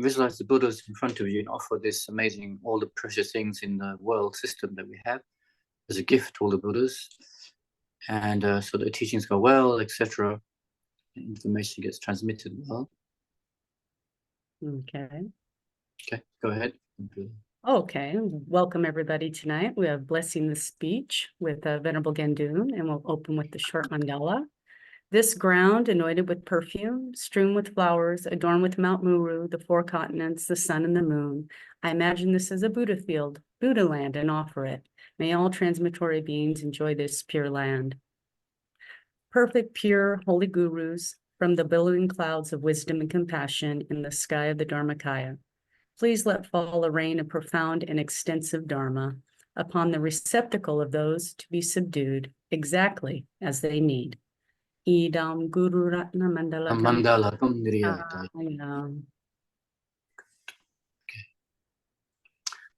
visualize the Buddhas in front of you and offer this amazing, all the precious things in the world system that we have as a gift to all the Buddhas. And so the teachings go well, etc. Information gets transmitted well. Okay. Okay, go ahead. Okay, welcome everybody tonight. We have Blessing the Speech with Venerable Gendun, and we'll open with the short mandala. This ground, anointed with perfume, strewn with flowers, adorned with Mount Muru, the four continents, the sun and the moon. I imagine this as a Buddha field, Buddha land, and offer it. May all transitory beings enjoy this pure land. Perfect, pure, holy gurus, from the billowing clouds of wisdom and compassion in the sky of the Dharmakaya, please let fall a rain of profound and extensive Dharma upon the receptacle of those to be subdued exactly as they need. Idam Guru Ratna Mandala. Mandala.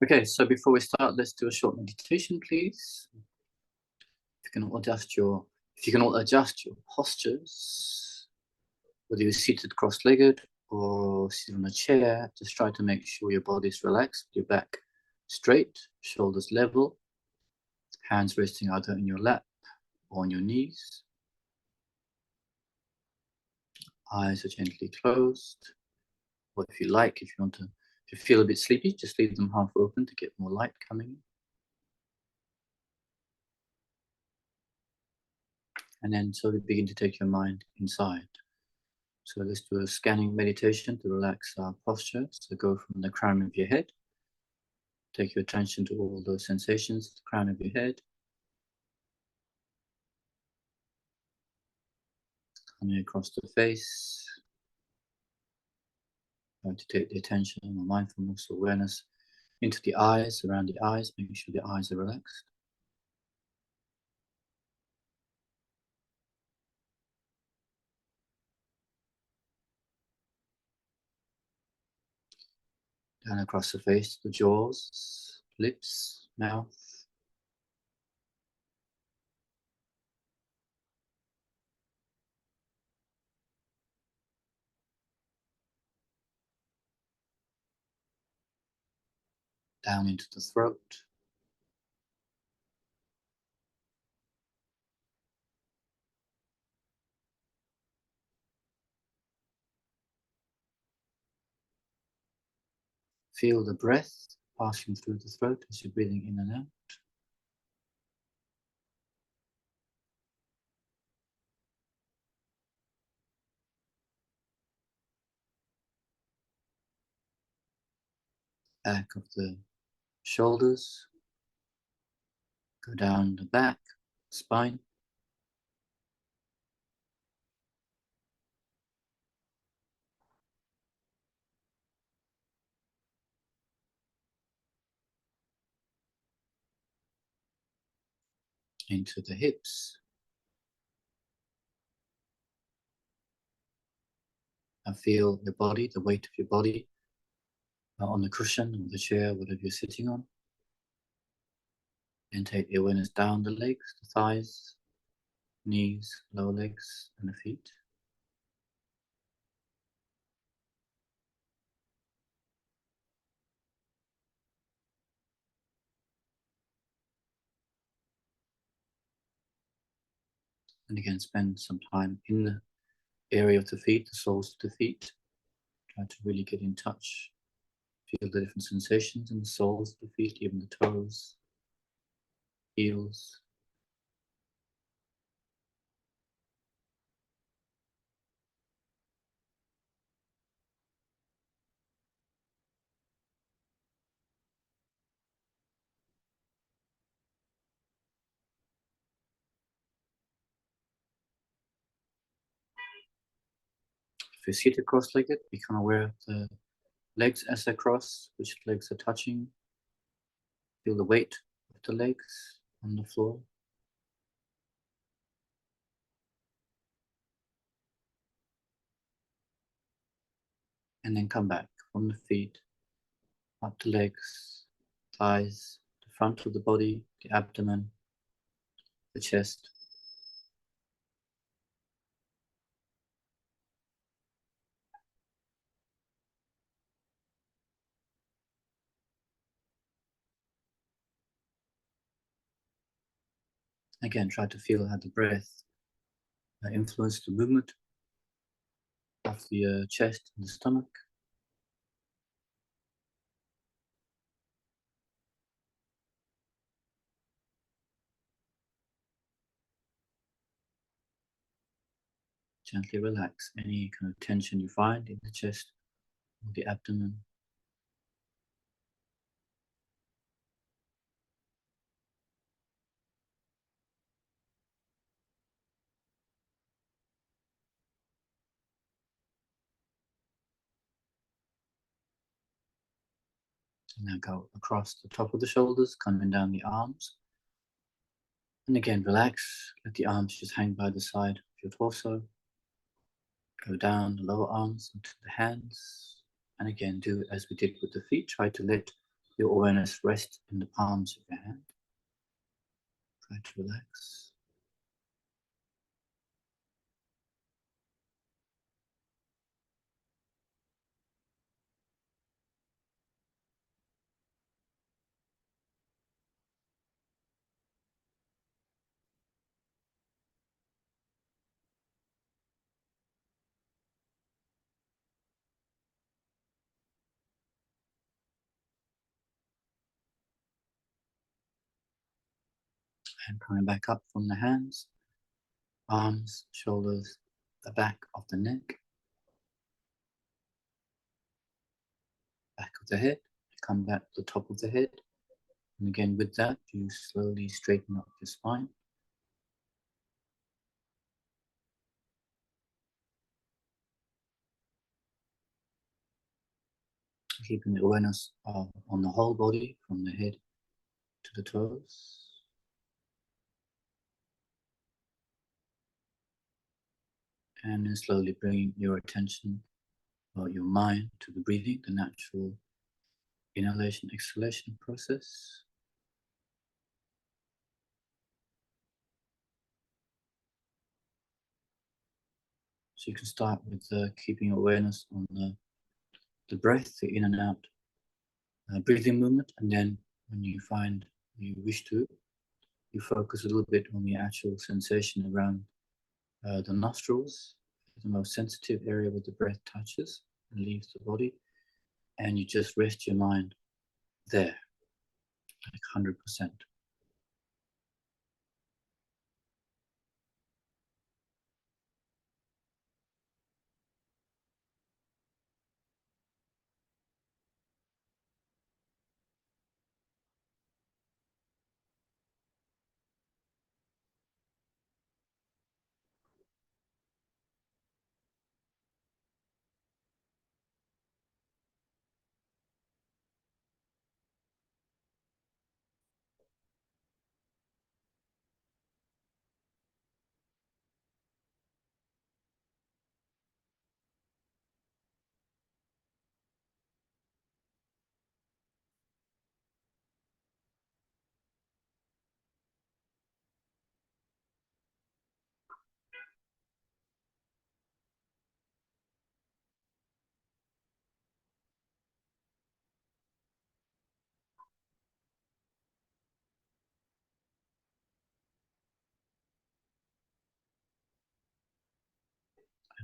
Okay, so before we start, let's do a short meditation, please. If you can all adjust your postures, whether you're seated cross-legged or sit on a chair, just try to make sure your body's relaxed, your back straight, shoulders level, hands resting either in your lap or on your knees. Eyes are gently closed. Or if you like, if you feel a bit sleepy, just leave them half open to get more light coming in. And then slowly begin to take your mind inside. So let's do a scanning meditation to relax our posture. So go from the crown of your head. Take your attention to all those sensations at the crown of your head. Coming across the face. Going to take the attention or mindfulness, awareness into the eyes, around the eyes, making sure the eyes are relaxed. Down across the face, the jaws, lips, mouth. Down into the throat. Feel the breath passing through the throat as you're breathing in and out. Back of the shoulders. Go down the back, spine. Into the hips. And feel your body, the weight of your body on the cushion or the chair, whatever you're sitting on. And take the awareness down the legs, the thighs, knees, lower legs, and the feet. And again, spend some time in the area of the feet, the soles of the feet. Try to really get in touch. Feel the different sensations in the soles of the feet, even the toes, heels. If you're seated cross-legged, become aware of the legs as they cross, which legs are touching. Feel the weight of the legs on the floor. And then come back from the feet, up the legs, thighs, the front of the body, the abdomen, the chest. Again, try to feel how the breath influences the movement of the chest and the stomach. Gently relax any kind of tension you find in the chest or the abdomen. And now go across the top of the shoulders, coming down the arms. And again, relax. Let the arms just hang by the side of your torso. Go down the lower arms into the hands. And again, do as we did with the feet. Try to let your awareness rest in the palms of your hand. Try to relax. And coming back up from the hands, arms, shoulders, the back of the neck, back of the head. Come back to the top of the head. And again, with that, you slowly straighten up your spine. Keeping the awareness on the whole body, from the head to the toes. And then slowly bringing your attention or your mind to the breathing, the natural inhalation, exhalation process. So you can start with keeping awareness on the breath, the in and out breathing movement, and then when you find you wish to, you focus a little bit on the actual sensation around the nostrils, the most sensitive area where the breath touches and leaves the body, and you just rest your mind there, like 100%.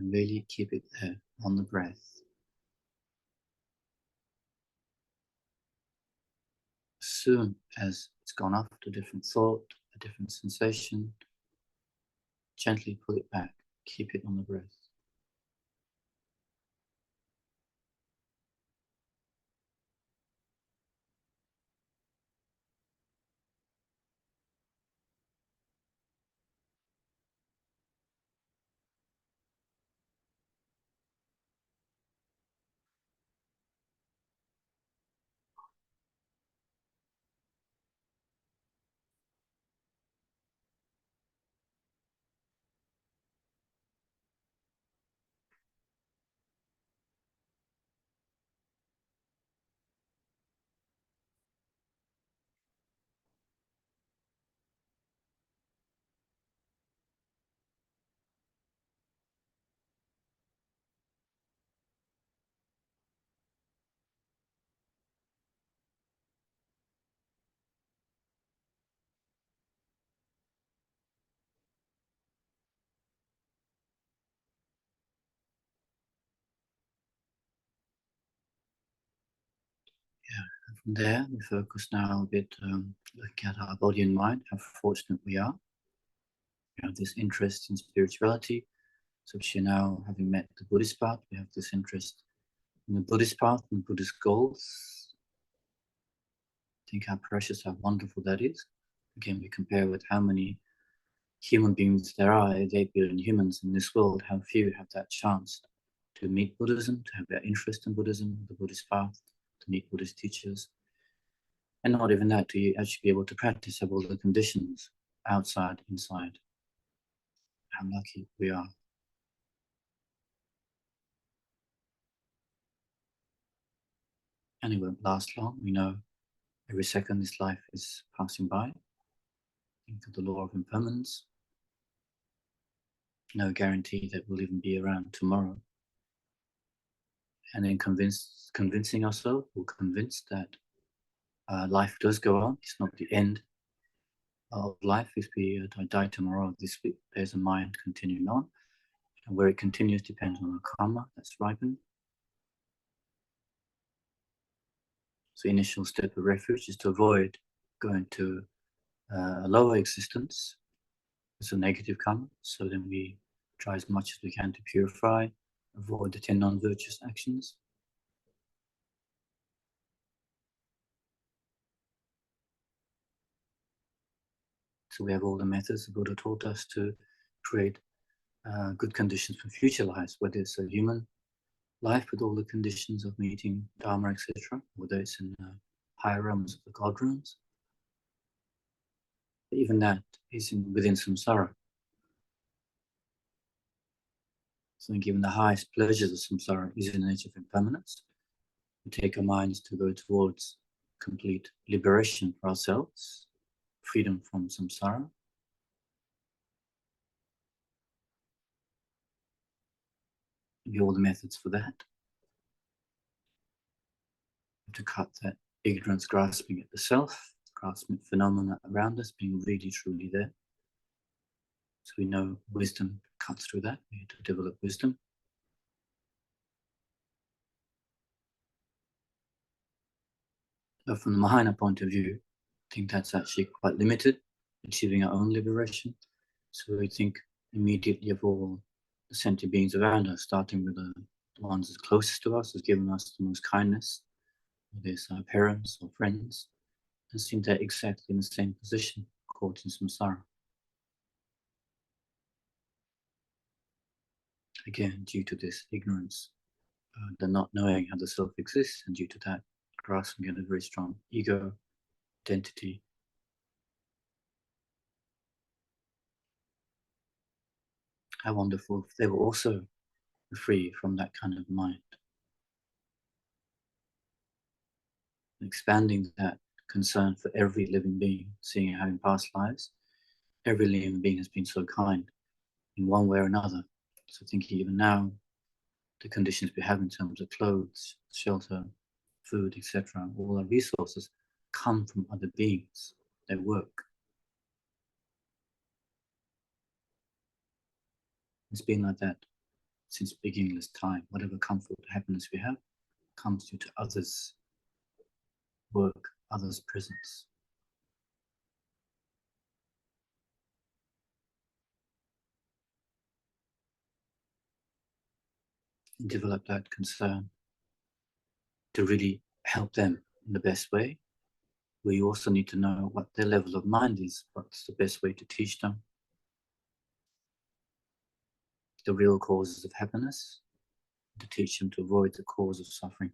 And really keep it there on the breath. As soon as it's gone off to a different thought, a different sensation, gently pull it back. Keep it on the breath. From there, we focus now a bit, looking at our body and mind, how fortunate we are. We have this interest in spirituality. So we now, having met the Buddhist path, we have this interest in the Buddhist path and Buddhist goals. Think how precious, how wonderful that is. Again, we compare with how many human beings there are, 8 billion humans in this world, how few have that chance to meet Buddhism, to have their interest in Buddhism, the Buddhist path, to meet Buddhist teachers. And not even that, to actually be able to practice, have all the conditions, outside, inside. How lucky we are. And it won't last long. We know every second this life is passing by. Think of the law of impermanence. No guarantee that we'll even be around tomorrow. And then convincing ourselves, we're convinced that life does go on. It's not the end of life. If we die tomorrow, this week, there's a mind continuing on. And where it continues depends on the karma that's ripened. So the initial step of refuge is to avoid going to a lower existence. It's a negative karma. So then we try as much as we can to purify, avoid the 10 non-virtuous actions. So we have all the methods the Buddha taught us to create good conditions for future lives, whether it's a human life with all the conditions of meeting Dharma, etc., whether it's in higher realms of the God realms. But even that is within samsara. So given the highest pleasures of samsara is in the nature of impermanence, we take our minds to go towards complete liberation for ourselves, freedom from samsara. Give all the methods for that. To cut that ignorance, grasping at the self, grasping at phenomena around us, being really truly there. So we know wisdom cuts through that. We need to develop wisdom. So from the Mahayana point of view, I think that's actually quite limited, achieving our own liberation. So we think immediately of all the sentient beings around us, starting with the ones that's closest to us, has given us the most kindness, whether it's our parents or friends, and seem they're exactly in the same position, caught in samsara. Again, due to this ignorance, the not knowing how the self exists, and due to that, grasping at a very strong ego, identity. How wonderful if they were also free from that kind of mind. Expanding that concern for every living being, seeing how in past lives, every living being has been so kind in one way or another. So thinking even now, the conditions we have in terms of clothes, shelter, food, etc., all our resources come from other beings, their work. It's been like that since beginningless time. Whatever comfort, happiness we have comes due to others' work, others' presence. And develop that concern to really help them in the best way. We also need to know what their level of mind is, what's the best way to teach them the real causes of happiness, to teach them to avoid the cause of suffering.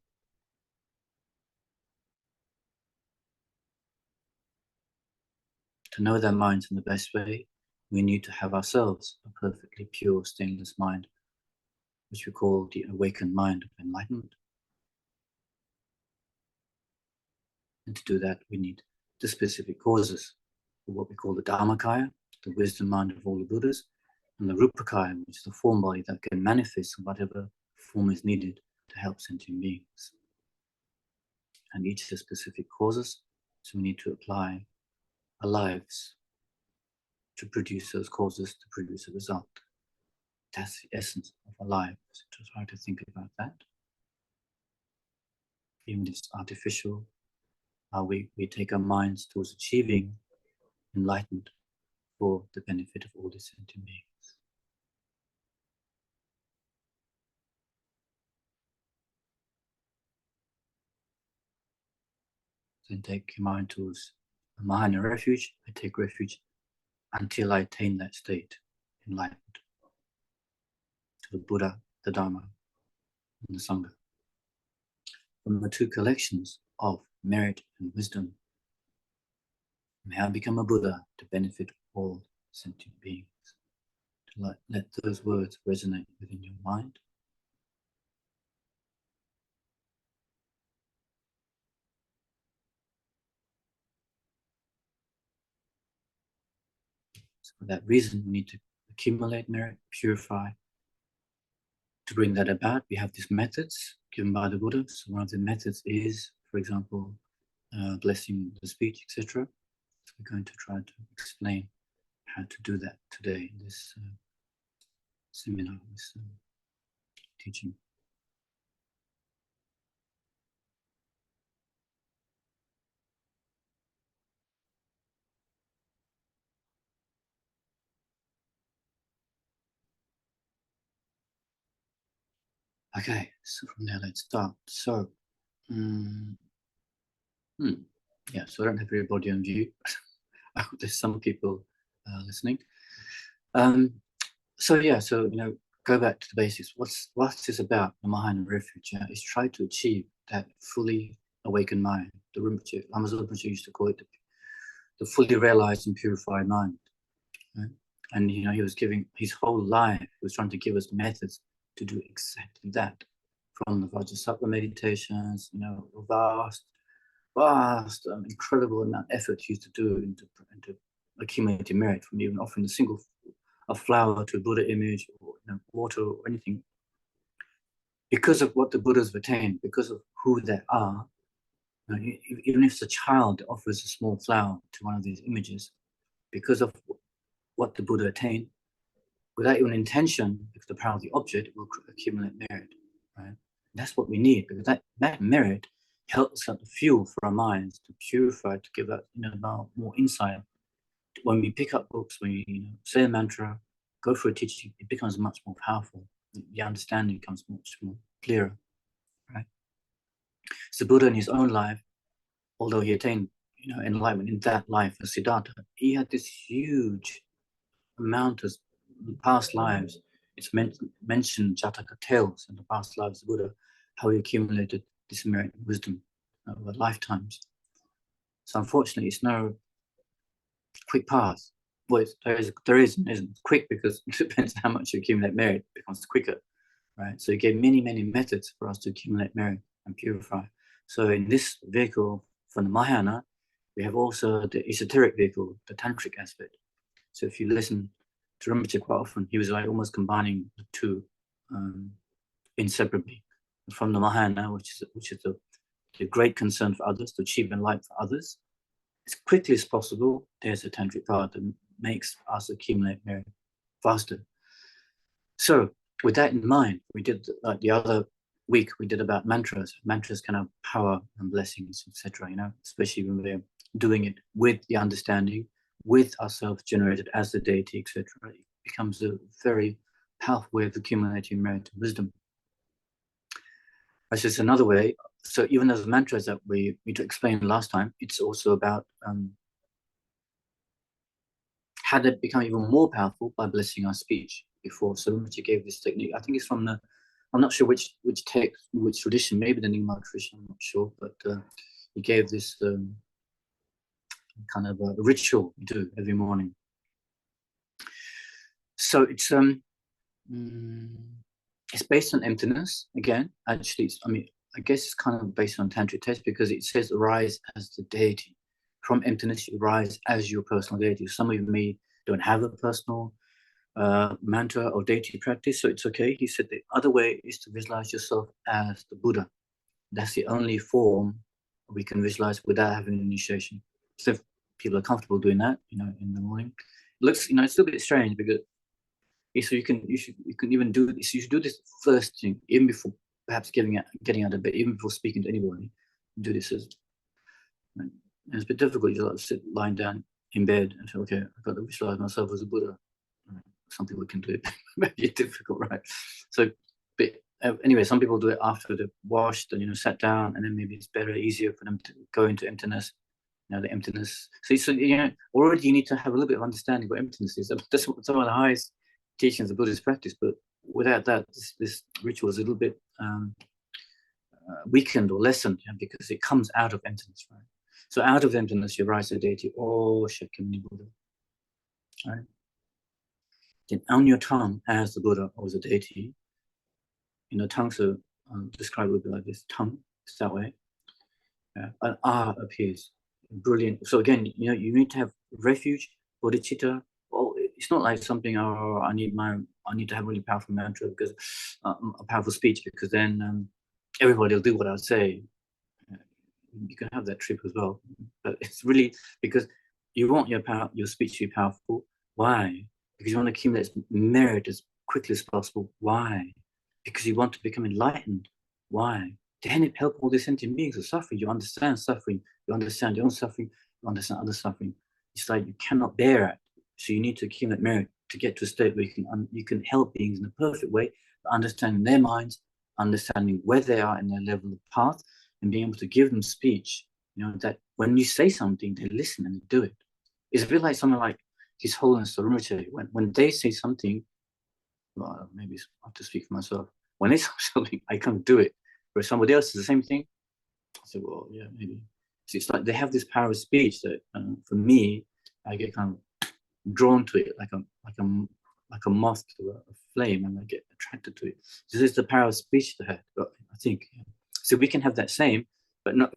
To know their minds in the best way, we need to have ourselves a perfectly pure, stainless mind, which we call the awakened mind of enlightenment. And to do that, we need the specific causes of what we call the Dharmakaya, the wisdom mind of all the Buddhas, and the Rupakaya, which is the form body that can manifest in whatever form is needed to help sentient beings. And each has specific causes, so we need to apply our lives to produce those causes, to produce a result. That's the essence of our lives, to try to think about that. Even if it's artificial, how we take our minds towards achieving enlightenment for the benefit of all the sentient beings. Then take your mind towards a Mahana refuge. I take refuge until I attain that state, enlightenment, to the Buddha, the Dharma, and the Sangha. From the two collections of merit and wisdom, may I become a Buddha to benefit all sentient beings. To let those words resonate within your mind. So for that reason, we need to accumulate merit, purify. To bring that about, we have these methods given by the Buddha. So one of the methods is, for example, blessing the speech, etc. So we're going to try to explain how to do that today in this seminar, this teaching. Okay, so from there, let's start. So, yeah, so I don't have everybody on view. I hope there's some people listening. So yeah, so go back to the basics. What's this about? The Mahana refuge is try to achieve that fully awakened mind. The Rinpoche, Lama Zopa used to call it the fully realized and purified mind. Right? And he was giving his whole life. He was trying to give us methods to do exactly that. From the Vajrasattva meditations, vast, incredible amount of effort he used to do into accumulating merit, from even offering a flower to a Buddha image, or water or anything. Because of what the Buddhas have attained, because of who they are, even if it's a child that offers a small flower to one of these images, because of what the Buddha attained, without even intention, because the power of the object will accumulate merit. Right? That's what we need, because that merit helps us to fuel for our minds, to purify, to give us more insight. When we pick up books, when we say a mantra, go for a teaching, it becomes much more powerful. The understanding becomes much more clearer. Right? So Buddha in his own life, although he attained enlightenment in that life as Siddhartha, he had this huge amount of past lives. It's mentioned Jataka tales in the past lives of Buddha, how he accumulated this merit and wisdom over lifetimes. So unfortunately, it's no quick path. Well, there isn't quick, because it depends how much you accumulate merit, it becomes quicker, right? So he gave many methods for us to accumulate merit and purify. So in this vehicle from the Mahayana, we have also the esoteric vehicle, the tantric aspect. So if you listen to Rinpoche quite often, he was like almost combining the two inseparably. From the Mahayana, which is the great concern for others, to achieve enlightenment for others, as quickly as possible, there's a tantric path that makes us accumulate merit faster. So with that in mind, we did, like the other week, we did about mantras. Mantras can have power and blessings, etc. Especially when we're doing it with the understanding, with ourselves generated as the deity, etc. It becomes a very powerful way of accumulating merit and wisdom. That's just another way. So even those mantras that we explained last time, it's also about how to become even more powerful by blessing our speech. Before, so Rinpoche gave this technique. I think it's from I'm not sure which text, which tradition, maybe the Nyingma tradition, I'm not sure, but he gave this kind of a ritual we do every morning. So it's based on emptiness again. Actually, I guess it's kind of based on tantric text, because it says arise as the deity. From emptiness, you rise as your personal deity. Some of you don't have a personal mantra or deity practice, so it's okay. He said the other way is to visualize yourself as the Buddha. That's the only form we can visualize without having an initiation. So if people are comfortable doing that, in the morning, it looks, it's still a bit strange, because so you can even do this. You should do this first thing, even before perhaps getting out of bed, even before speaking to anybody. Do this as Right? And it's a bit difficult. You like sit lying down in bed and say, okay, I've got to visualize myself as a Buddha. Right? Some people can do it. Maybe difficult, right? So, but anyway, some people do it after they've washed and sat down, and then maybe it's better, easier for them to go into emptiness. The emptiness. So already you need to have a little bit of understanding what emptiness is. That's some of the highest teachings of Buddhist practice. But without that, this ritual is a little bit weakened or lessened, because it comes out of emptiness, right? So out of emptiness, you rise to deity, oh Shakyamuni Buddha, right? Then on your tongue as the Buddha or as a deity, tongues are described a little bit like this. Tongue is that way. An R appears. Brilliant. So again, you need to have refuge, bodhicitta. Well, it's not like something. Oh, I need to have a really powerful mantra because a powerful speech, because then everybody will do what I say. You can have that trip as well, but it's really because you want your speech to be powerful. Why? Because you want to accumulate merit as quickly as possible. Why? Because you want to become enlightened. Why? Then it helps all the sentient beings who are suffering. You understand suffering. You understand your own suffering. You understand other suffering. It's like you cannot bear it. So you need to accumulate merit to get to a state where you can help beings in a perfect way, understanding their minds, understanding where they are in their level of path, and being able to give them speech. That when you say something, they listen and they do it. It's a bit like someone like His Holiness the Rinpoche. When they say something, well, maybe I have to speak for myself. When they say something, I can't do it. Whereas somebody else is the same thing, I say, well, yeah, maybe. So it's like they have this power of speech that, for me, I get kind of drawn to it, like a moth to a flame, and I get attracted to it. This is the power of speech they have. I think. So we can have that same, but not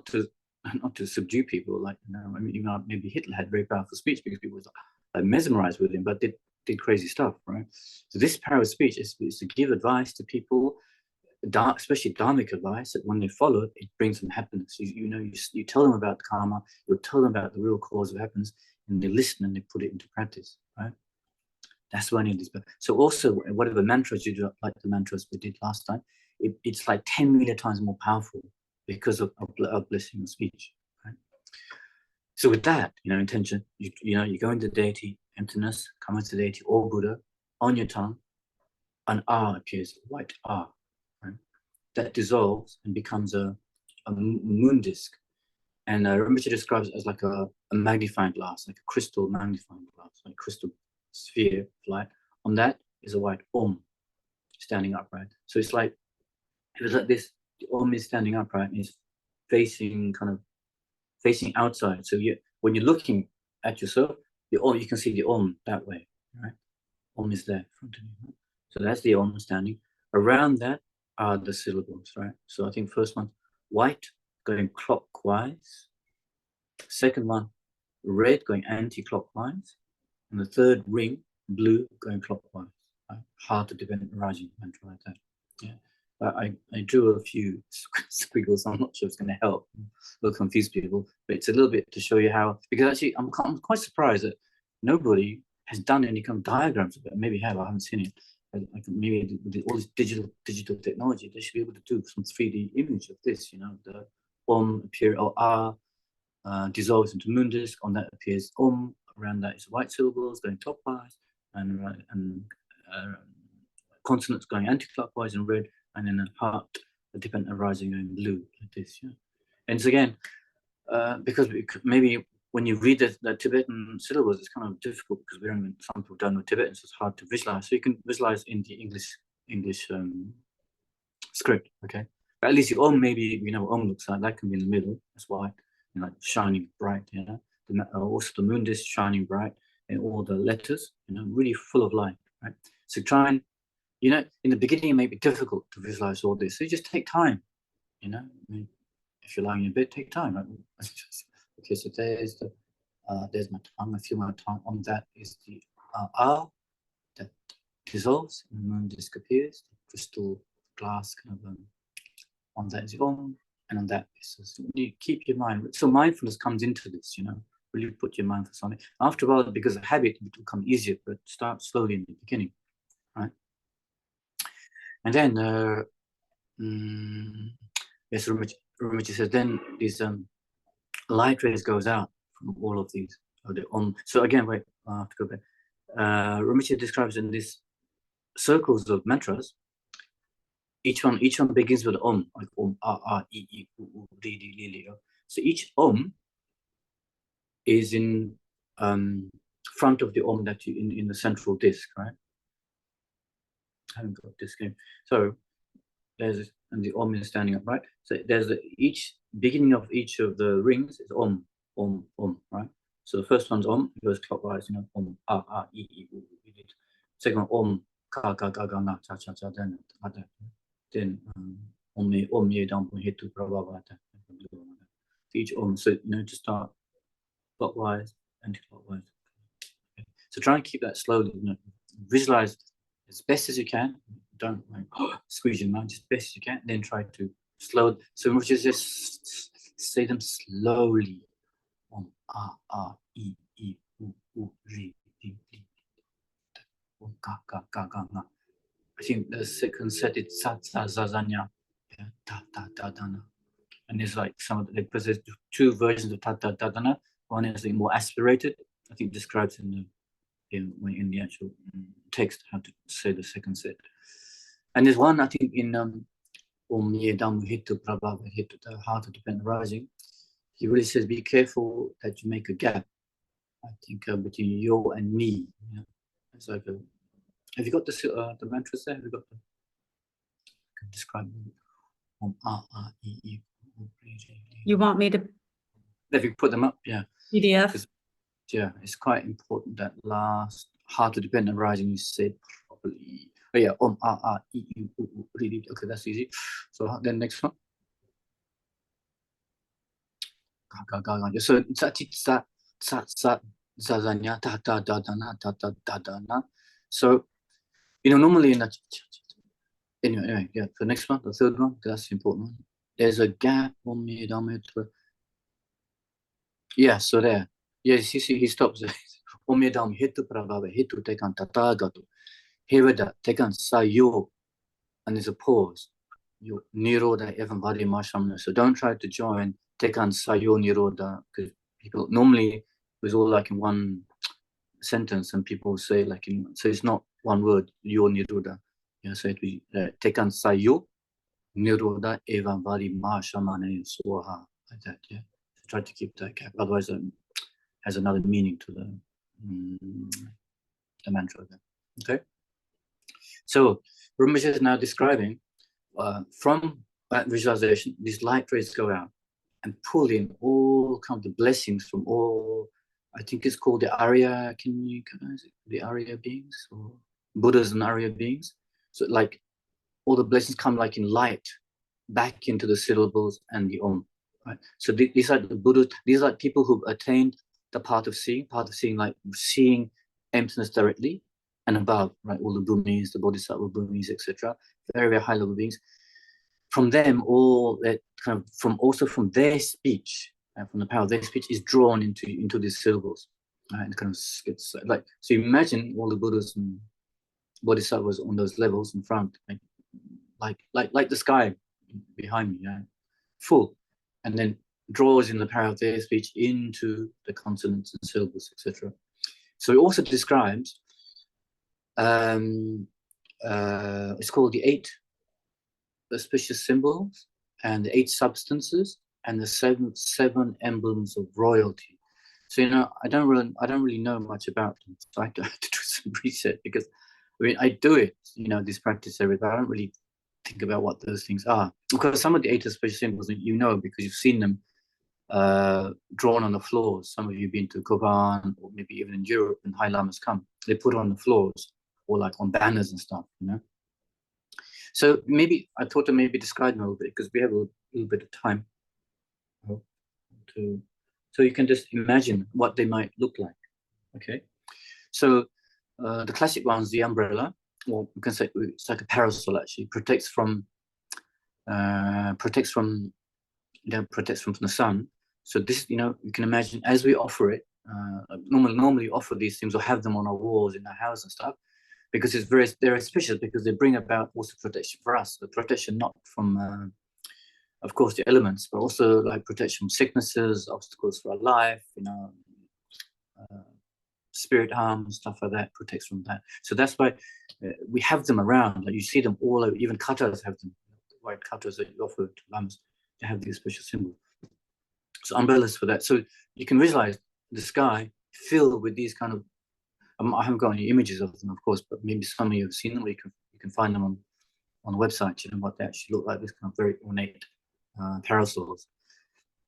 to subdue people. Like maybe Hitler had very powerful speech because people were mesmerized with him, but did crazy stuff, right? So this power of speech is to give advice to people, especially dharmic advice, that when they follow it, it brings them happiness. You tell them about karma, you tell them about the real cause of happiness, and they listen and they put it into practice, right? That's why I need this. So also, whatever mantras you do, like the mantras we did last time, it's like 10 million times more powerful because of blessing of speech, right? So with that, intention, you go into deity, emptiness, come into deity, or Buddha, on your tongue, an R appears, white R, right? That dissolves and becomes a moon disk. And Rinpoche describes it as like a magnifying glass, like a crystal magnifying glass, like a crystal sphere of light. On that is a white Om standing upright. So it's like this, the Om is standing upright and is facing outside. So when you're looking at yourself, you can see the Om that way, right? Om is there in front of you. Right? So that's the Om standing. Around that are the syllables, right? So I think first one, white going clockwise. Second one, red going anti-clockwise. And the third ring, blue going clockwise. Right? Heart of dependent rising mantra like that. Yeah. I drew a few squiggles. I'm not sure it's going to help. It'll confuse people, but it's a little bit to show you how. Because actually, I'm quite surprised that nobody has done any kind of diagrams of it. Maybe have. I haven't seen it. Like maybe with all this digital technology, they should be able to do some 3D image of this. The Om appear or R dissolves into moon disk. On that appears Om. Around that is white syllables going clockwise, and consonants going anti-clockwise in red, and then a heart, a dependent arising going blue like this. Yeah. And so again, because maybe when you read the Tibetan syllables, it's kind of difficult because some people don't know Tibetan, so it's hard to visualize. So you can visualize in the English script, okay? But at least the Om, maybe we know what Om looks like. That can be in the middle. That's why, like shining bright. Also the moon disk shining bright, and all the letters, really full of light, right? So try and, in the beginning it may be difficult to visualize all this. So you just take time, if you're lying in bed, take time. Right? Okay, so there's my tongue. I feel my tongue. On that is the R that dissolves, and the moon disk appears. The crystal glass kind of on that is the Om, and on that is so you keep your mind. So mindfulness comes into this, really put your mindfulness on it. After a while, because of habit, it will become easier, but start slowly in the beginning, right? And then, yes, Rinpoche says, then these light rays goes out from all of these. So again, wait, I have to go back. Rinpoche describes in these circles of mantras, each one begins with Om, like Om, E, U, Ri, Ri, Li, Li. So each Om is in front of the Om that you in the central disc, right? I haven't got this game. So there's, and the Om is standing up, right? So there's each beginning of each of the rings is Om, Om, Om, right? So the first one's Om, it goes clockwise, Om, E, U, Ri. Second one, Om, Ka, Ga, Ga, Ga, Cha, Cha, Cha, then Om, Ye, Dam, Hetu, Prabhava. Each Om, so to start clockwise, anti-clockwise. Okay. So try and keep that slowly. Visualize as best as you can. Don't squeeze your mind, just best as you can. Then try to slow. So we just say them slowly. Om, E, U, Ri, Li, Li. Om, Ka, Ga, Ga, Ga. I think the second set is Sa, Sa, Zazanya. Ta, ta, ta, dana. And there's like some of the, because there's two versions of ta, ta, ta, dana. One is the more aspirated. I think describes in the actual text how to say the second set. And there's one, I think, in Om Ye Dam Hitu Prabhava Hitu, the heart of dependent rising. He really says, be careful that you make a gap, I think, between you and me. Yeah? It's like have you got the mantras there? Have you got the, I can describe them. Om E. You want me to If you put them up, yeah. PDF? Yeah, it's quite important that last heart of dependent rising you said properly. Oh yeah, Om E, U, Ri. Okay, that's easy. So then next one. Ga, ga, ga. So sa, ti, sa, sa, sa, za, za, nya, ta, ta, da, da, na, ta, ta, da, da, na. So normally in that. Anyway, yeah. The next one, the third one, that's the important one. There's a gap on me, yeah, so there. Yes, you see, he stops there. Omedam hitu prabhava hitu tekan tatagato. Hevada tekan sayo. And there's a pause. You niroda evan body mashamna. So don't try to join tekan sayo niroda, because people normally it's all like in one sentence, and people say like so it's not one word, yo niroda. Yeah, so it be tekan sayo niroda evan body mashamane soha, like that. Yeah, so try to keep that gap, otherwise has another meaning to the mantra. Okay, so Rinpoche is now describing from that visualization, these light rays go out and pull in all kind of blessings from all. I think it's called the Arya. Can you recognize it? The Arya beings, or Buddhas and Arya beings. So like all the blessings come like in light back into the syllables and the Om. Right. So these are the Buddhas. These are people who've attained the path of seeing like seeing emptiness directly and above, right? All the Bhumis, the Bodhisattva Bhumis, etc. Very, very high level beings. From them, all that kind of from their speech, from the power of their speech, is drawn into these syllables, right? And kind of gets like, so imagine all the Buddhas and Bodhisattvas on those levels in front, like the sky behind me, yeah, full, and then draws in the power of their speech into the consonants and syllables, etc. So it also describes, it's called the 8 auspicious symbols and the 8 substances and the seven emblems of royalty. So I don't really know much about them, so I have to do some research, because I do it, this practice every day. I don't really think about what those things are, because some of the 8 auspicious symbols because you've seen them drawn on the floors. Some of you have been to Koban, or maybe even in Europe, and High Lamas come. They put it on the floors or like on banners and stuff, So maybe I thought to maybe describe them a little bit, because we have a little bit of time so you can just imagine what they might look like. Okay, so the classic ones, the umbrella, or you can say it's like a parasol, actually protects from the sun. So this, you can imagine as we offer it, normally offer these things or have them on our walls in our house and stuff, because they're special, because they bring about also protection for us, the protection not from of course, the elements, but also like protection from sicknesses, obstacles for our life, spirit harm, stuff like that, protects from that. So that's why we have them around. Like you see them all over, even katas have them, the white katas that you offer to lamas, they have these special symbols. So umbrellas for that. So you can visualize the sky filled with these kind of, I haven't got any images of them, of course, but maybe some of you have seen them, or you can find them on the website, what they actually look like, this kind of very ornate parasols.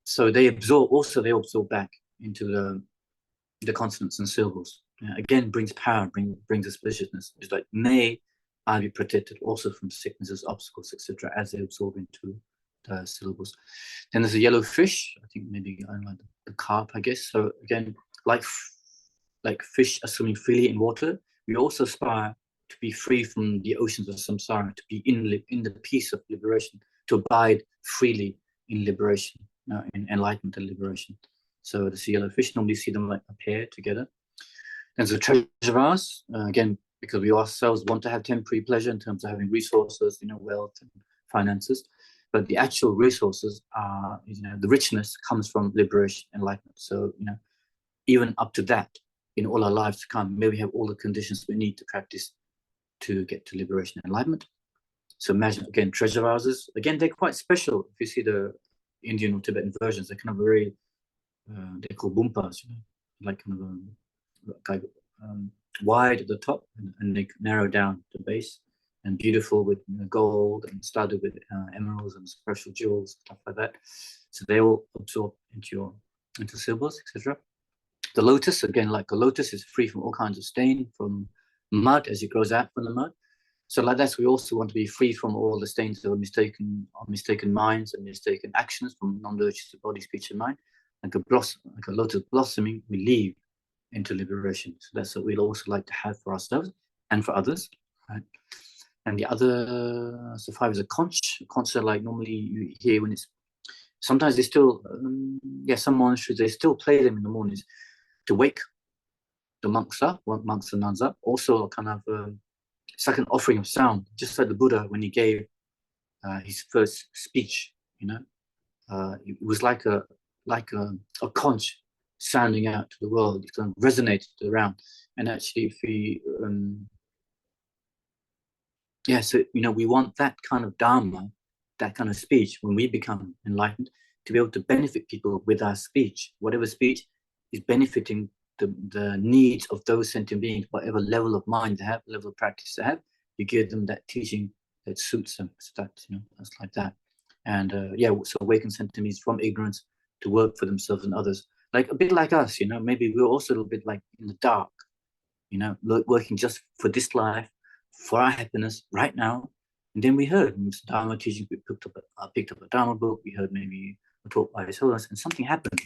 So they absorb back into the consonants and syllables. Again, brings power, brings auspiciousness. It's like, may I be protected also from sicknesses, obstacles, etc., as they absorb into the syllables. Then there's a yellow fish. I think maybe I don't know, the carp, I guess. So again, like fish are swimming freely in water, we also aspire to be free from the oceans of samsara, to be in the peace of liberation, to abide freely in liberation, in enlightenment and liberation. So the yellow fish, normally see them like a pair together. There's a treasure vase, again, because we ourselves want to have temporary pleasure in terms of having resources, wealth and finances. But the actual resources are, the richness comes from liberation, enlightenment. So, even up to that, in all our lives to come, may we have all the conditions we need to practice to get to liberation and enlightenment. So imagine, again, treasure vases. Again, they're quite special. If you see the Indian or Tibetan versions, they're kind of very, they're called bumpas, like kind of wide at the top and they narrow down the base, and beautiful with gold and studded with emeralds and special jewels, stuff like that. So they will absorb into syllables, etc. The lotus, again, like a lotus, is free from all kinds of stain, from mud as it grows out from the mud. So like that, we also want to be free from all the stains of mistaken minds and mistaken actions, from non-virtues of body, speech, and mind. Like a lotus blossoming, we leave into liberation. So that's what we'd also like to have for ourselves and for others, right? And the other, so 5 is a conch. Conch are like normally you hear when it's, sometimes they still, some monasteries, they still play them in the mornings to wake the monks up, monks and nuns up. Also kind of, it's like an offering of sound, just like the Buddha when he gave his first speech, it was like a conch sounding out to the world. It kind of resonated around. And actually, if we, so, we want that kind of Dharma, that kind of speech, when we become enlightened, to be able to benefit people with our speech. Whatever speech is benefiting the needs of those sentient beings, whatever level of mind they have, level of practice they have, you give them that teaching that suits them. So that's, that's like that. And so awaken sentient beings from ignorance to work for themselves and others. Like a bit like us, maybe we're also a little bit like in the dark, working just for this life, for our happiness right now. And then we heard Dharma teaching, we picked up a Dharma book, we heard maybe a talk by His Holiness, and something happened.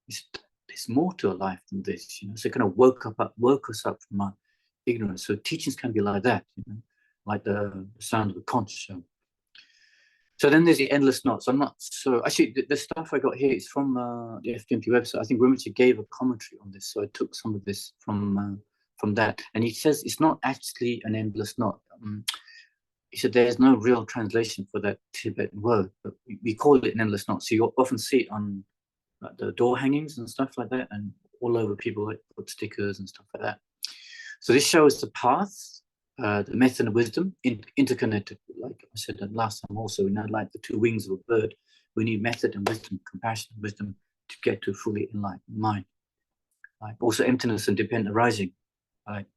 There's more to a life than this, so it kind of woke us up from our ignorance. So teachings can be like that, like the sound of the conch. So then there's the endless knots. I'm not so, actually the stuff I got here is from the FPMP website. I think Rinpoche gave a commentary on this, so I took some of this from that. And he says it's not actually an endless knot. He said there's no real translation for that Tibetan word, but we call it an endless knot. So you often see it on like the door hangings and stuff like that, and all over people like put stickers and stuff like that. So this shows the path, the method and wisdom interconnected. Like I said last time also, like the 2 wings of a bird, we need method and wisdom, compassion and wisdom to get to a fully enlightened mind. Like also emptiness and dependent arising, like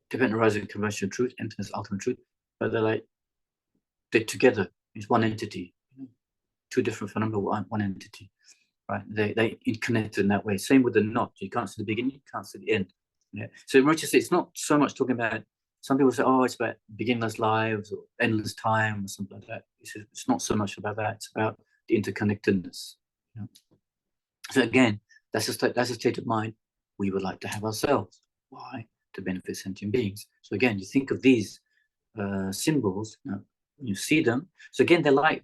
dependent arising, conventional truth, emptiness, ultimate truth, but they're together. It's one entity. 2 different phenomena, one entity. Right, they connected in that way. Same with the knot. You can't see the beginning, you can't see the end. Yeah. So Rinpoche, it's not so much talking about. Some people say, "Oh, it's about beginnerless lives or endless time or something like that." It's not so much about that. It's about the interconnectedness. So again, that's a state of mind we would like to have ourselves. Why? To benefit sentient beings. So again, you think of these symbols. You see them. So again, they're like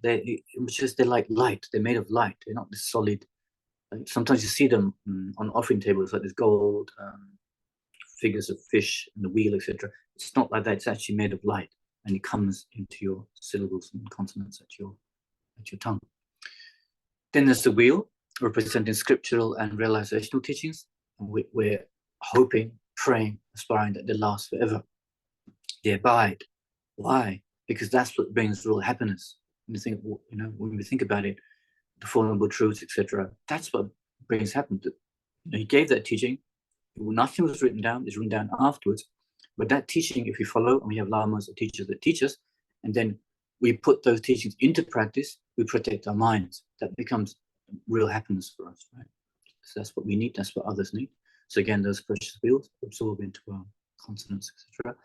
light. They're made of light. They're not this solid. Like sometimes you see them on offering tables, like this gold figures of fish and the wheel, etc. It's not like that. It's actually made of light, and it comes into your syllables and consonants at your at your tongue. Then there's the wheel, representing scriptural and realizational teachings. And we're hoping, praying, aspiring that they last forever. They abide. Why? Because that's what brings real happiness. When you think, when we think about it, the Four Noble Truths, etc., that's what brings happiness. He gave that teaching. Nothing was written down. It's written down afterwards. But that teaching, if we follow, and we have lamas or teachers that teach us, and then we put those teachings into practice, we protect our minds. That becomes real happiness for us, right? So that's what we need. That's what others need. So again, those precious wheels absorb into our consonants, etc.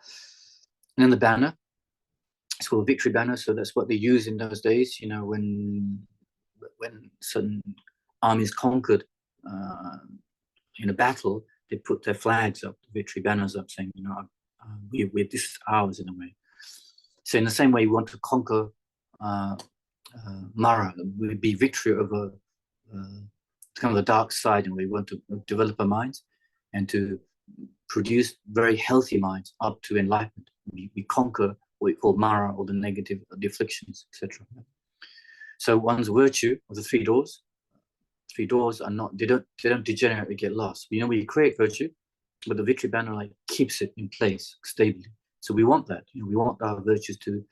And then the banner, it's called a victory banner. So that's what they used in those days, when certain armies conquered in a battle, they put their flags up, the victory banners up, saying, we're this is ours in a way. So in the same way, we want to conquer Mara, we'd be victory over kind of the dark side, and we want to develop our minds and to produce very healthy minds up to enlightenment. We conquer what we call Mara, or the negative, the afflictions, etc. So one's virtue of the three doors. Three doors are not, they don't degenerate or get lost. We create virtue, but the victory banner keeps it in place stably. So we want that. We want our virtues to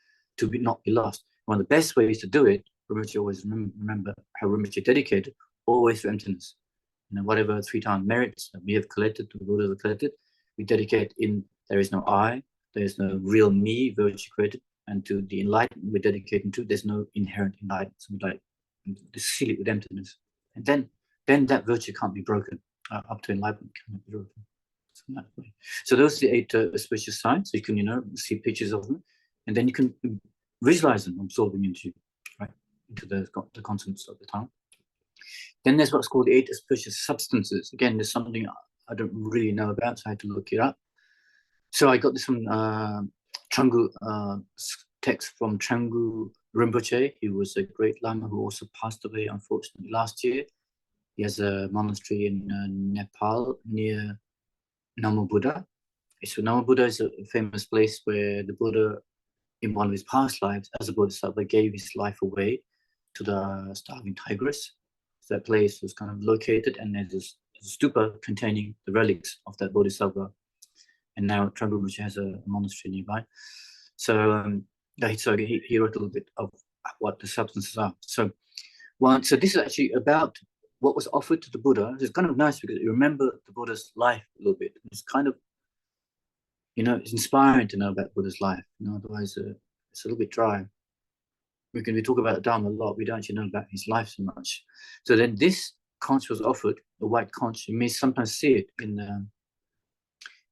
not be lost. One of the best ways to do it, Rinpoche always remember how Rinpoche dedicated, always to emptiness. Whatever 3 times merits that we have collected, the Buddha have collected, we dedicate in, there is no I, there is no real me, virtue created, and to the enlightenment we're dedicating to, there's no inherent enlightenment. So we seal it with emptiness. And then that virtue can't be broken. Up to enlightenment cannot be broken. So that way. So those are the 8 auspicious signs. So you can, see pictures of them, and then you can visualize them absorbing into you, right, into the consonants of the tongue. Then there's what's called the 8 auspicious substances. Again, there's something I don't really know about, so I had to look it up. So I got this from Changu text from Changu Rinpoche. He was a great Lama who also passed away, unfortunately, last year. He has a monastery in Nepal near Namo Buddha. So Namo Buddha is a famous place where the Buddha, in one of his past lives, as a Bodhisattva, gave his life away to the starving tigress. So that place was kind of located, and there's this stupa containing the relics of that Bodhisattva. And now Changu Rinpoche has a monastery nearby. So he wrote a little bit of what the substances are. So this is actually about what was offered to the Buddha. It's kind of nice because you remember the Buddha's life a little bit. It's kind of, it's inspiring to know about Buddha's life. Otherwise it's a little bit dry. We talk about the Dharma a lot. We don't actually know about his life so much. So then this conch was offered, a white conch. You may sometimes see it in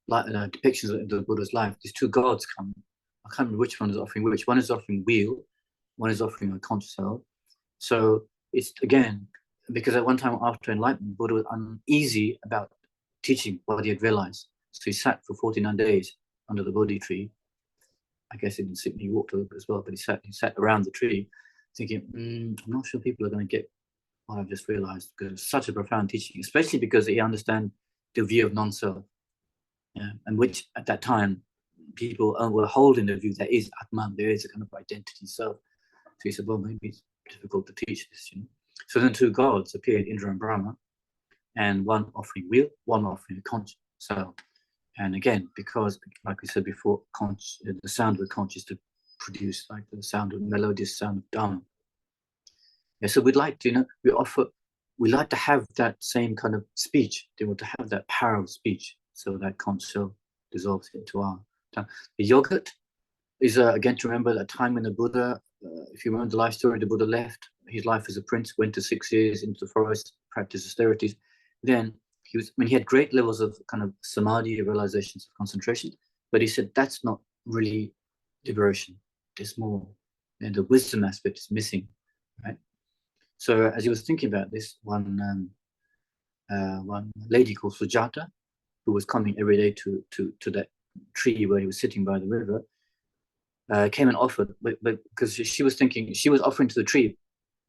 depictions of the Buddha's life. These 2 gods come. I can't remember which one is offering which. One is offering wheel, one is offering a conch shell. So it's, again, because at one time after enlightenment, Buddha was uneasy about teaching what he had realized. So he sat for 49 days under the Bodhi tree. I guess he didn't sit, he walked a little bit as well, but he sat around the tree thinking, I'm not sure people are going to get what I've just realized, because it's such a profound teaching, especially because he understands the view of non-self. And which at that time people were holding the view there is Atman, there is a kind of identity self. So he said, well, maybe it's difficult to teach this. So then 2 gods appeared, Indra and Brahma, and one offering wheel, one offering a conch shell. And again, because, like we said before, the sound of the conch is to produce the sound of melodious sound of Dharma. So we'd like to, we like to have that same kind of speech. They want to have that power of speech, so that conch shell dissolves into our tongue. The yogurt is, again, to remember that time when the Buddha, if you remember the life story, the Buddha left his life as a prince, went to 6 years into the forest, practiced austerities. Then he had great levels of kind of samadhi, realizations of concentration, but he said that's not really liberation. There's more, and the wisdom aspect is missing, right? So as he was thinking about this, one lady called Sujata, who was coming every day to that tree where he was sitting by the river, came and offered, but because she was thinking, she was offering to the tree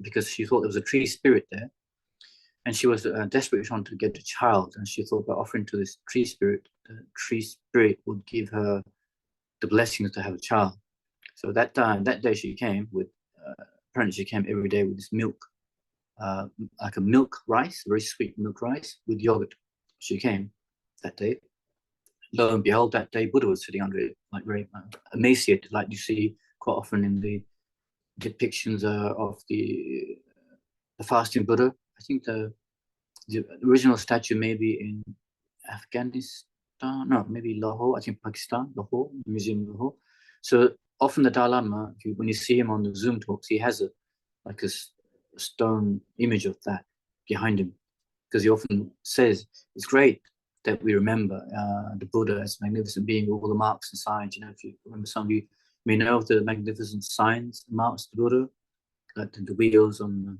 because she thought there was a tree spirit there, and she was desperately trying to get a child, and she thought by offering to this tree spirit, the tree spirit would give her the blessings to have a child. So that day she came with apparently she came every day with this milk, like a milk rice, very sweet milk rice with yogurt. She came that day. Lo and behold, that day Buddha was sitting under it, like very emaciated, like you see quite often in the depictions of the fasting Buddha. I think the original statue may be in Afghanistan, no, maybe Lahore, I think Pakistan, Lahore, Museum Lahore. So often the Dalai Lama, when you see him on the Zoom talks, he has like a stone image of that behind him, because he often says it's great that we remember the Buddha as a magnificent being with all the marks and signs. You know, if you remember, some of you may know of the magnificent signs, the marks of the Buddha, like the wheels on the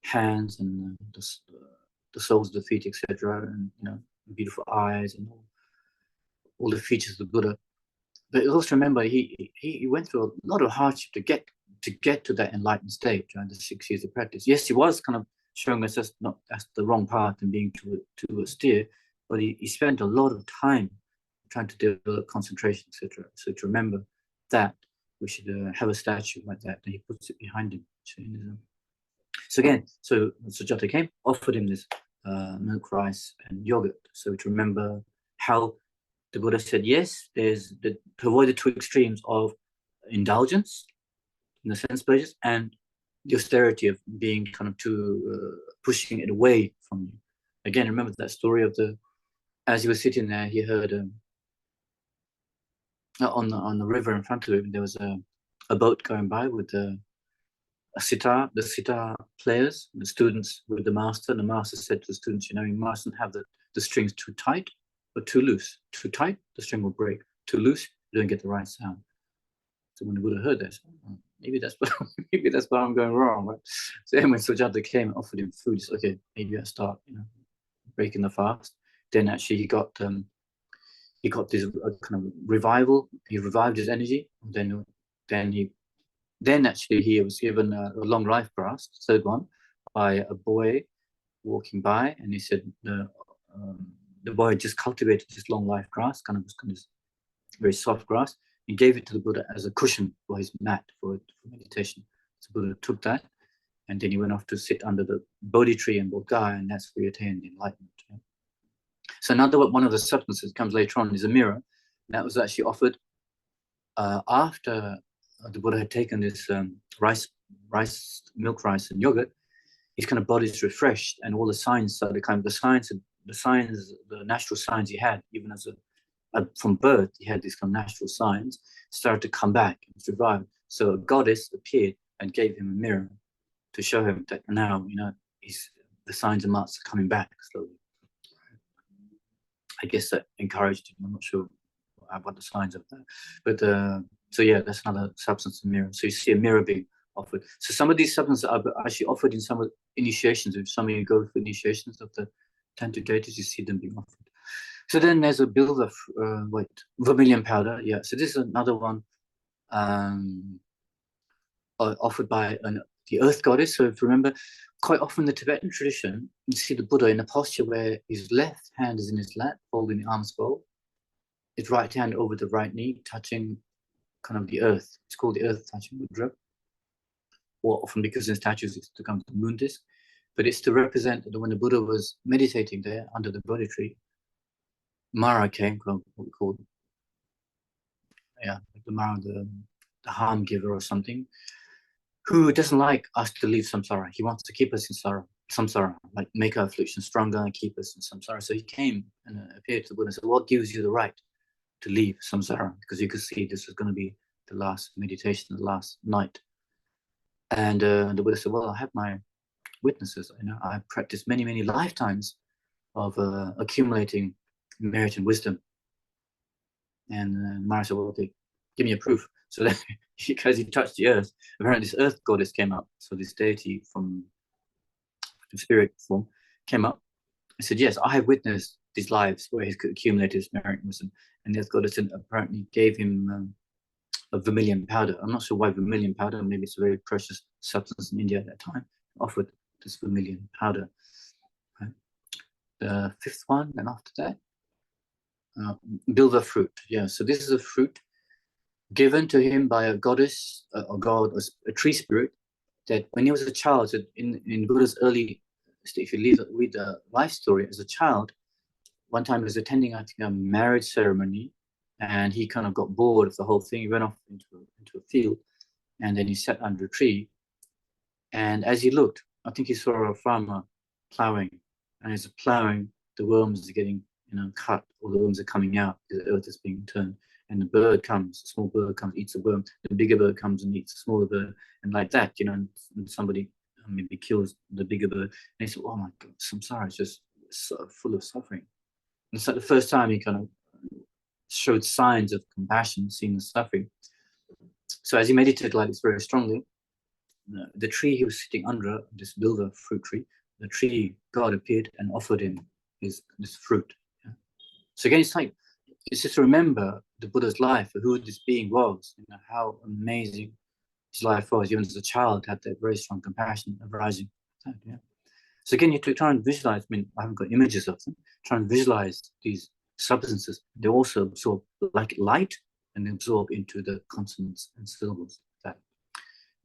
hands and the soles of the feet, etc., and you know, beautiful eyes and all the features of the Buddha. But also remember, he went through a lot of hardship to get to that enlightened state during the 6 years of practice. Yes, he was kind of showing us that's the wrong path and being too austere, but he spent a lot of time trying to develop concentration, etc. So to remember that, we should have a statue like that, and he puts it behind him. So again, so Sujata came, offered him this milk rice and yogurt. So to remember how the Buddha said, yes, there's to avoid the two extremes of indulgence in the sense pleasures and the austerity of being kind of too pushing it away from you. Again, remember that story of as he was sitting there, he heard on the river in front of him, there was a boat going by with a sitar, the sitar players, the students with the master. And the master said to the students, you know, you mustn't have the strings too tight or too loose. Too tight, the string will break. Too loose, you don't get the right sound. So when the Buddha heard that, maybe that's where I'm going wrong, right? So then when Sujata came and offered him food, he said, okay, maybe I start, you know, breaking the fast. Then actually he got this kind of revival. He revived his energy. Then actually he was given a long life grass, third one, by a boy walking by, and he said the boy just cultivated this long life grass, kind of very soft grass, and gave it to the Buddha as a cushion for his mat for meditation. So Buddha took that, and then he went off to sit under the Bodhi tree in Bodhgaya, and that's where he attained enlightenment. Yeah. So one of the substances comes later on is a mirror. That was actually offered after the Buddha had taken this milk rice and yogurt. His kind of body's refreshed, and all the signs started kind of the natural signs he had, even as from birth, he had these kind of natural signs, started to come back and survive. So a goddess appeared and gave him a mirror to show him that now, you know, the signs and marks are coming back slowly. I guess that encouraged him. I'm not sure what the signs of that, but so yeah, that's another substance, a mirror. So you see a mirror being offered. So some of these substances are actually offered in some of the initiations. If some of you go for initiations of the tantric deities, you see them being offered. So then there's a bill of vermilion powder. Yeah, so this is another one offered by the earth goddess. So if you remember, quite often in the Tibetan tradition, you see the Buddha in a posture where his left hand is in his lap, holding the alms bowl, his right hand over the right knee, touching kind of the earth. It's called the earth touching mudra, or often because in statues it's to come to the moon disk, but it's to represent that when the Buddha was meditating there under the Bodhi tree, Mara came, what we call, the Mara, the harm giver or something, who doesn't like us to leave samsara. He wants to keep us in samsara, like make our affliction stronger and keep us in samsara. So he came and appeared to the Buddha and said, what gives you the right to leave samsara? Because you could see this was going to be the last meditation, the last night. And the Buddha said, well, I have my witnesses. You know, I've practiced many, many lifetimes of accumulating merit and wisdom. And Mara said, well, okay, give me a proof. So then, because he touched the earth, apparently this earth goddess came up. So this deity from spirit form came up and said, yes, I have witnessed these lives where he's accumulated his merit and wisdom. And the earth goddess apparently gave him a vermilion powder. I'm not sure why vermilion powder. Maybe it's a very precious substance in India at that time. Offered this vermilion powder. Right? The fifth one, and after that, bilva fruit. Yeah, so this is a fruit given to him by a goddess, or god, or a tree spirit, that when he was a child, in Buddha's early, if you read the life story as a child, one time he was attending, I think, a marriage ceremony, and he kind of got bored of the whole thing. He went off into a field, and then he sat under a tree. And as he looked, I think he saw a farmer plowing, and as he's plowing, the worms are getting, cut, or the worms are coming out because the earth is being turned. And the bird comes, a small bird comes, eats the worm. The bigger bird comes and eats the smaller bird, and like that, and somebody maybe kills the bigger bird. And he said, "Oh my God, samsara is just so full of suffering." And it's like the first time he kind of showed signs of compassion, seeing the suffering. So as he meditated like this very strongly, the tree he was sitting under, this bilva fruit tree, the tree god appeared and offered him this fruit. Yeah? So again, it's just to remember the Buddha's life, who this being was, how amazing his life was. Even as a child, had that very strong compassion arising. Yeah. So again, you have to try and visualize. I mean, I haven't got images of them. Try and visualize these substances. They also absorb like light, and absorb into the consonants and syllables. That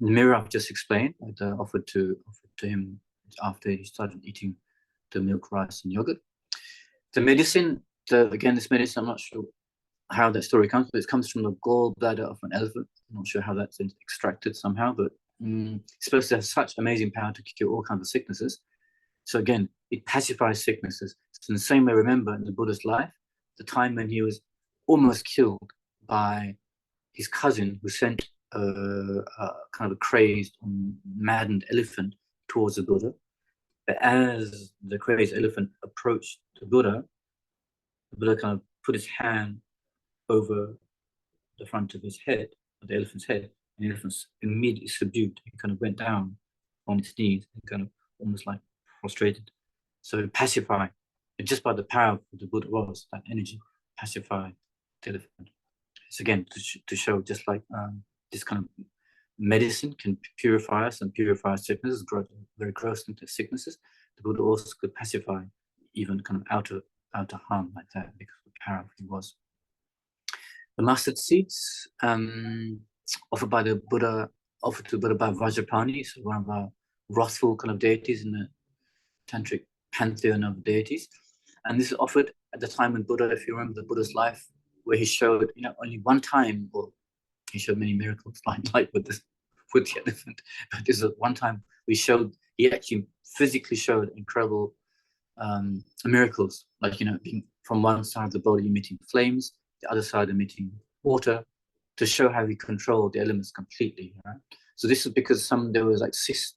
the mirror I've just explained, I offered to him after he started eating the milk, rice, and yogurt. The medicine, again, this medicine, I'm not sure how that story comes, but it comes from the gallbladder of an elephant. I'm not sure how that's extracted somehow, but it's supposed to have such amazing power to cure all kinds of sicknesses. So again, it pacifies sicknesses. So in the same way, remember in the Buddha's life, the time when he was almost killed by his cousin, who sent a kind of a crazed, maddened elephant towards the Buddha. But as the crazed elephant approached the Buddha kind of put his hand over the front of his head, of the elephant's head, and the elephant immediately subdued. He kind of went down on its knees and kind of almost like prostrated. So pacify, and just by the power of the Buddha was, that energy pacified the elephant. So again, to show just like this kind of medicine can purify us and purify sicknesses, very gross into sicknesses. The Buddha also could pacify even kind of outer harm like that because of how powerful he was. The mustard seeds offered to the Buddha by Vajrapani, so one of our wrathful kind of deities in the tantric pantheon of deities. And this is offered at the time when Buddha, if you remember the Buddha's life, where he showed, only one time, or he showed many miracles like with the elephant, but this is one time he actually physically showed incredible miracles, like being from one side of the body emitting flames, the other side emitting water, to show how he controlled the elements completely. Right? So this is because there was like six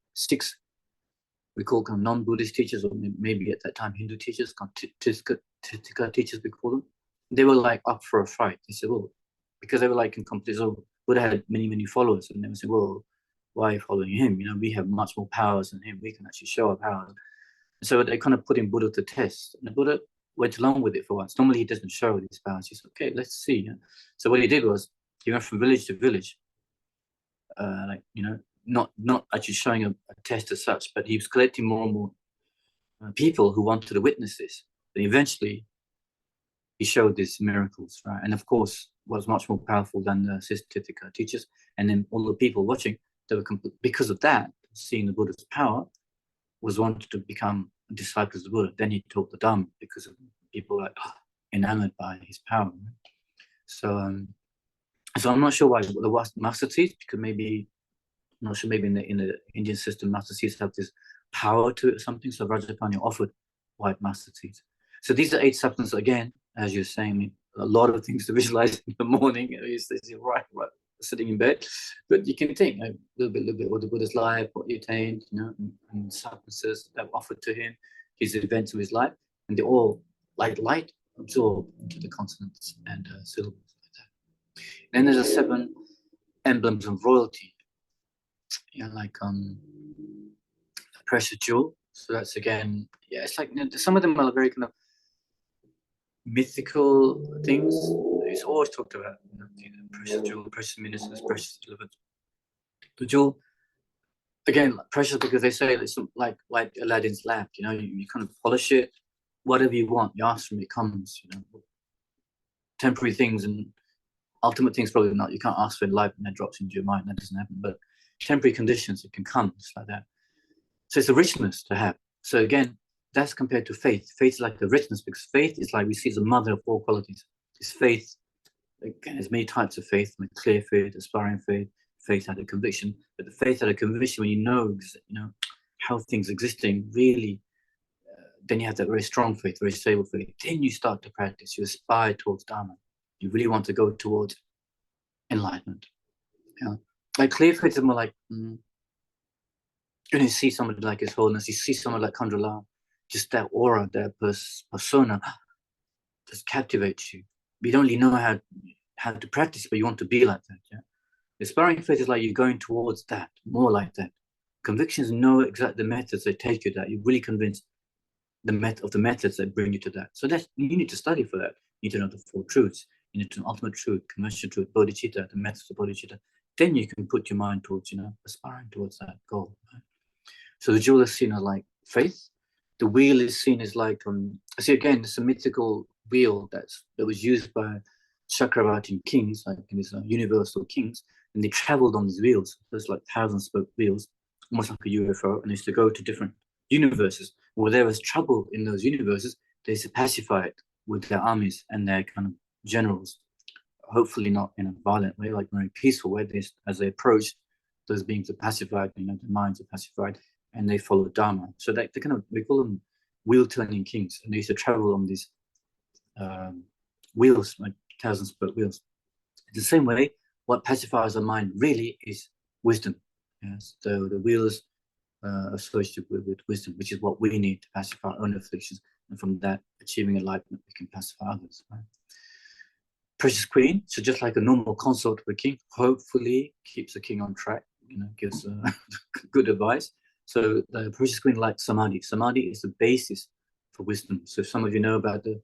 we call kind of non-Buddhist teachers, or maybe at that time Hindu teachers, Tika teachers we call them. They were like up for a fight. They said, well, because they were like in competition. So Buddha had many followers, and they would say, well, why are you following him? We have much more powers than him. We can actually show our powers. So they kind of put in Buddha to test, and the Buddha went along with it for once. Normally he doesn't show these powers. He said, okay, let's see. Yeah? So what he did was he went from village to village, not actually showing a test as such, but he was collecting more and more people who wanted to witness this. And eventually he showed these miracles, right? And of course, was much more powerful than the Siddhartha teachers. And then all the people watching, they were because of that, seeing the Buddha's power, was wanted to become disciples of the Buddha. Then he taught the Dharma because of people like enamored by his power. Right? So I'm not sure why the mustard seeds, because maybe I'm not sure, maybe in the Indian system, mustard seeds have this power to it or something. So Vajrapani offered white mustard seeds. So these are 8 substances. Again, as you're saying, a lot of things to visualize in the morning. You're right, sitting in bed. But you can think a little bit what the Buddha's life, what he attained, and substances that were offered to him, his events of his life, and they all, like light, absorb into the consonants and syllables like that. Then there's the 7 emblems of royalty. Like precious jewel. So that's again, it's like some of them are very kind of mythical things. It's always talked about, precious jewel, precious ministers, precious elephants. The jewel, again, precious because they say it's like Aladdin's lamp. You kind of polish it, whatever you want, you ask from it comes. Temporary things and ultimate things probably not. You can't ask for enlightenment that drops into your mind. That doesn't happen. But temporary conditions, it can come just like that. So it's a richness to have. So again, that's compared to faith. Faith is like the richness, because faith is like we see the mother of all qualities. It's faith. Again, there's many types of faith, like clear faith, aspiring faith, faith out of conviction. But the faith out of conviction, when you know how things existing, really, then you have that very strong faith, very stable faith. Then you start to practice. You aspire towards Dharma. You really want to go towards enlightenment. Like clear faith is more like, when you see somebody like His Holiness, you see someone like Khandra, just that aura, that persona, just captivates you. You don't really know how to practice, but you want to be like that. Yeah. Aspiring faith is like you're going towards that, more like that. Convictions know exactly the methods that take you to that. You're really convinced the methods that bring you to that. So that you need to study for that. You need to know the Four Truths. You need to know ultimate truth, commercial truth, bodhicitta, the methods of bodhicitta. Then you can put your mind towards, aspiring towards that goal. Right? So the jewel is seen as like faith. The wheel is seen as like, see again, it's a mythical wheel that was used by Chakravartin kings, like these universal kings, and they traveled on these wheels. There's like 1,000-spoke wheels, almost like a UFO, and they used to go to different universes. Where there was trouble in those universes, they used to pacify it with their armies and their kind of generals, hopefully not in a violent way, like very peaceful way. As they approached, those beings are pacified, their minds are pacified, and they follow Dharma. So they kind of, we call them wheel-turning kings, and they used to travel on these wheels, like 1,000-spoke wheels. In the same way, what pacifies our mind really is wisdom. Yes, so the wheels associated with wisdom, which is what we need to pacify our own afflictions, and from that, achieving enlightenment, we can pacify others. Right? Precious Queen, so just like a normal consort of a king, hopefully keeps the king on track, gives good advice. So the Precious Queen likes samadhi. Samadhi is the basis for wisdom. So some of you know about the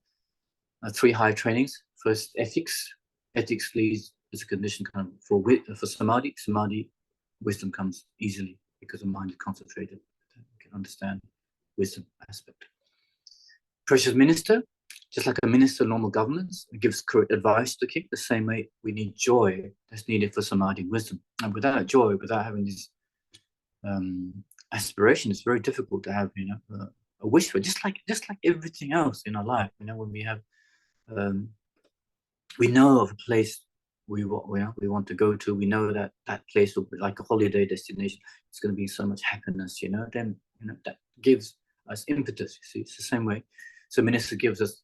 3 high trainings. First, ethics. Ethics leads as a condition kind of for samadhi. Samadhi, wisdom comes easily because the mind is concentrated. You can understand wisdom aspect. Precious Minister, just like a minister of normal governments, it gives correct advice to the king. The same way we need joy that's needed for samadhi and wisdom. And without joy, without having this aspiration, it's very difficult to have, a wish for. Just like everything else in our life, when we have, we know of a place we want to go to. We know that place will be like a holiday destination. It's going to be so much happiness, Then that gives us impetus. You see, it's the same way. So minister gives us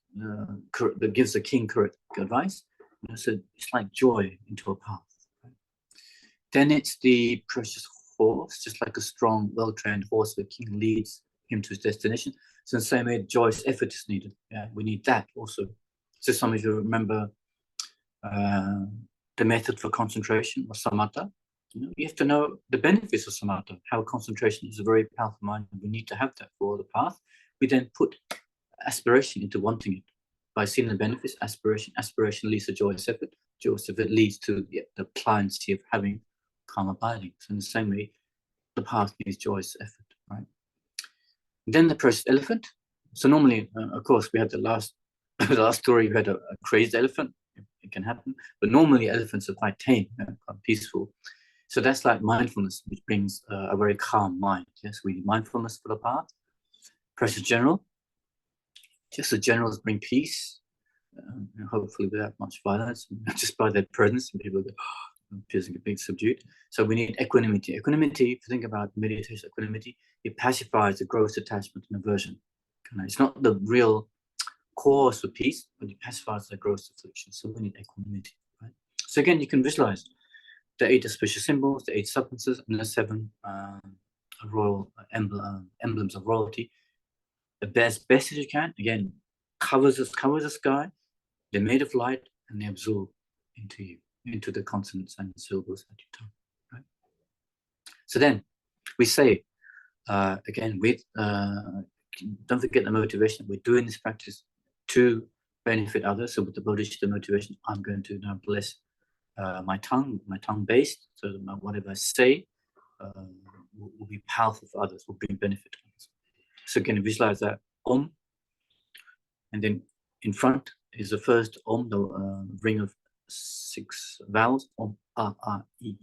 gives the king correct advice. So it's like joy into a path. Right? Then it's the precious horse, just like a strong, well-trained horse. The king leads him to his destination. So in the same way, joyous effort is needed. Yeah, we need that also. So some of you remember the method for concentration or samatha. You have to know the benefits of samatha, how concentration is a very powerful mind. We need to have that for the path. We then put aspiration into wanting it. By seeing the benefits, aspiration leads to joyous effort. Joyous effort leads to the pliancy of having calm abiding. So in the same way, the path needs joyous effort, right? Then the precious elephant. So normally, of course, we had the last story. We had a crazed elephant. It can happen, but normally elephants are quite tame, quite peaceful. So that's like mindfulness, which brings a very calm mind. Yes, we need mindfulness for the path. Precious general. Just the generals bring peace, hopefully without much violence, just by their presence, and people go, feeling a bit subdued. So we need equanimity. Equanimity, if you think about meditation, equanimity, it pacifies the gross attachment and aversion. It's not the real cause for peace, but it pacifies the gross affliction. So we need equanimity. Right? So again, you can visualize the 8 auspicious symbols, the 8 substances, and the 7 royal emblems of royalty. As best as you can, again, covers the sky. They're made of light, and they absorb into you, into the consonants and syllables at your tongue. Right? So then we say, again, don't forget the motivation. We're doing this practice to benefit others. So with the bodhicitta motivation, I'm going to now bless my tongue based, so that whatever I say will be powerful for others, will bring benefit to others. So again, visualize that Om, and then in front is the first Om, the ring of 6 vowels. Om, a, I, u,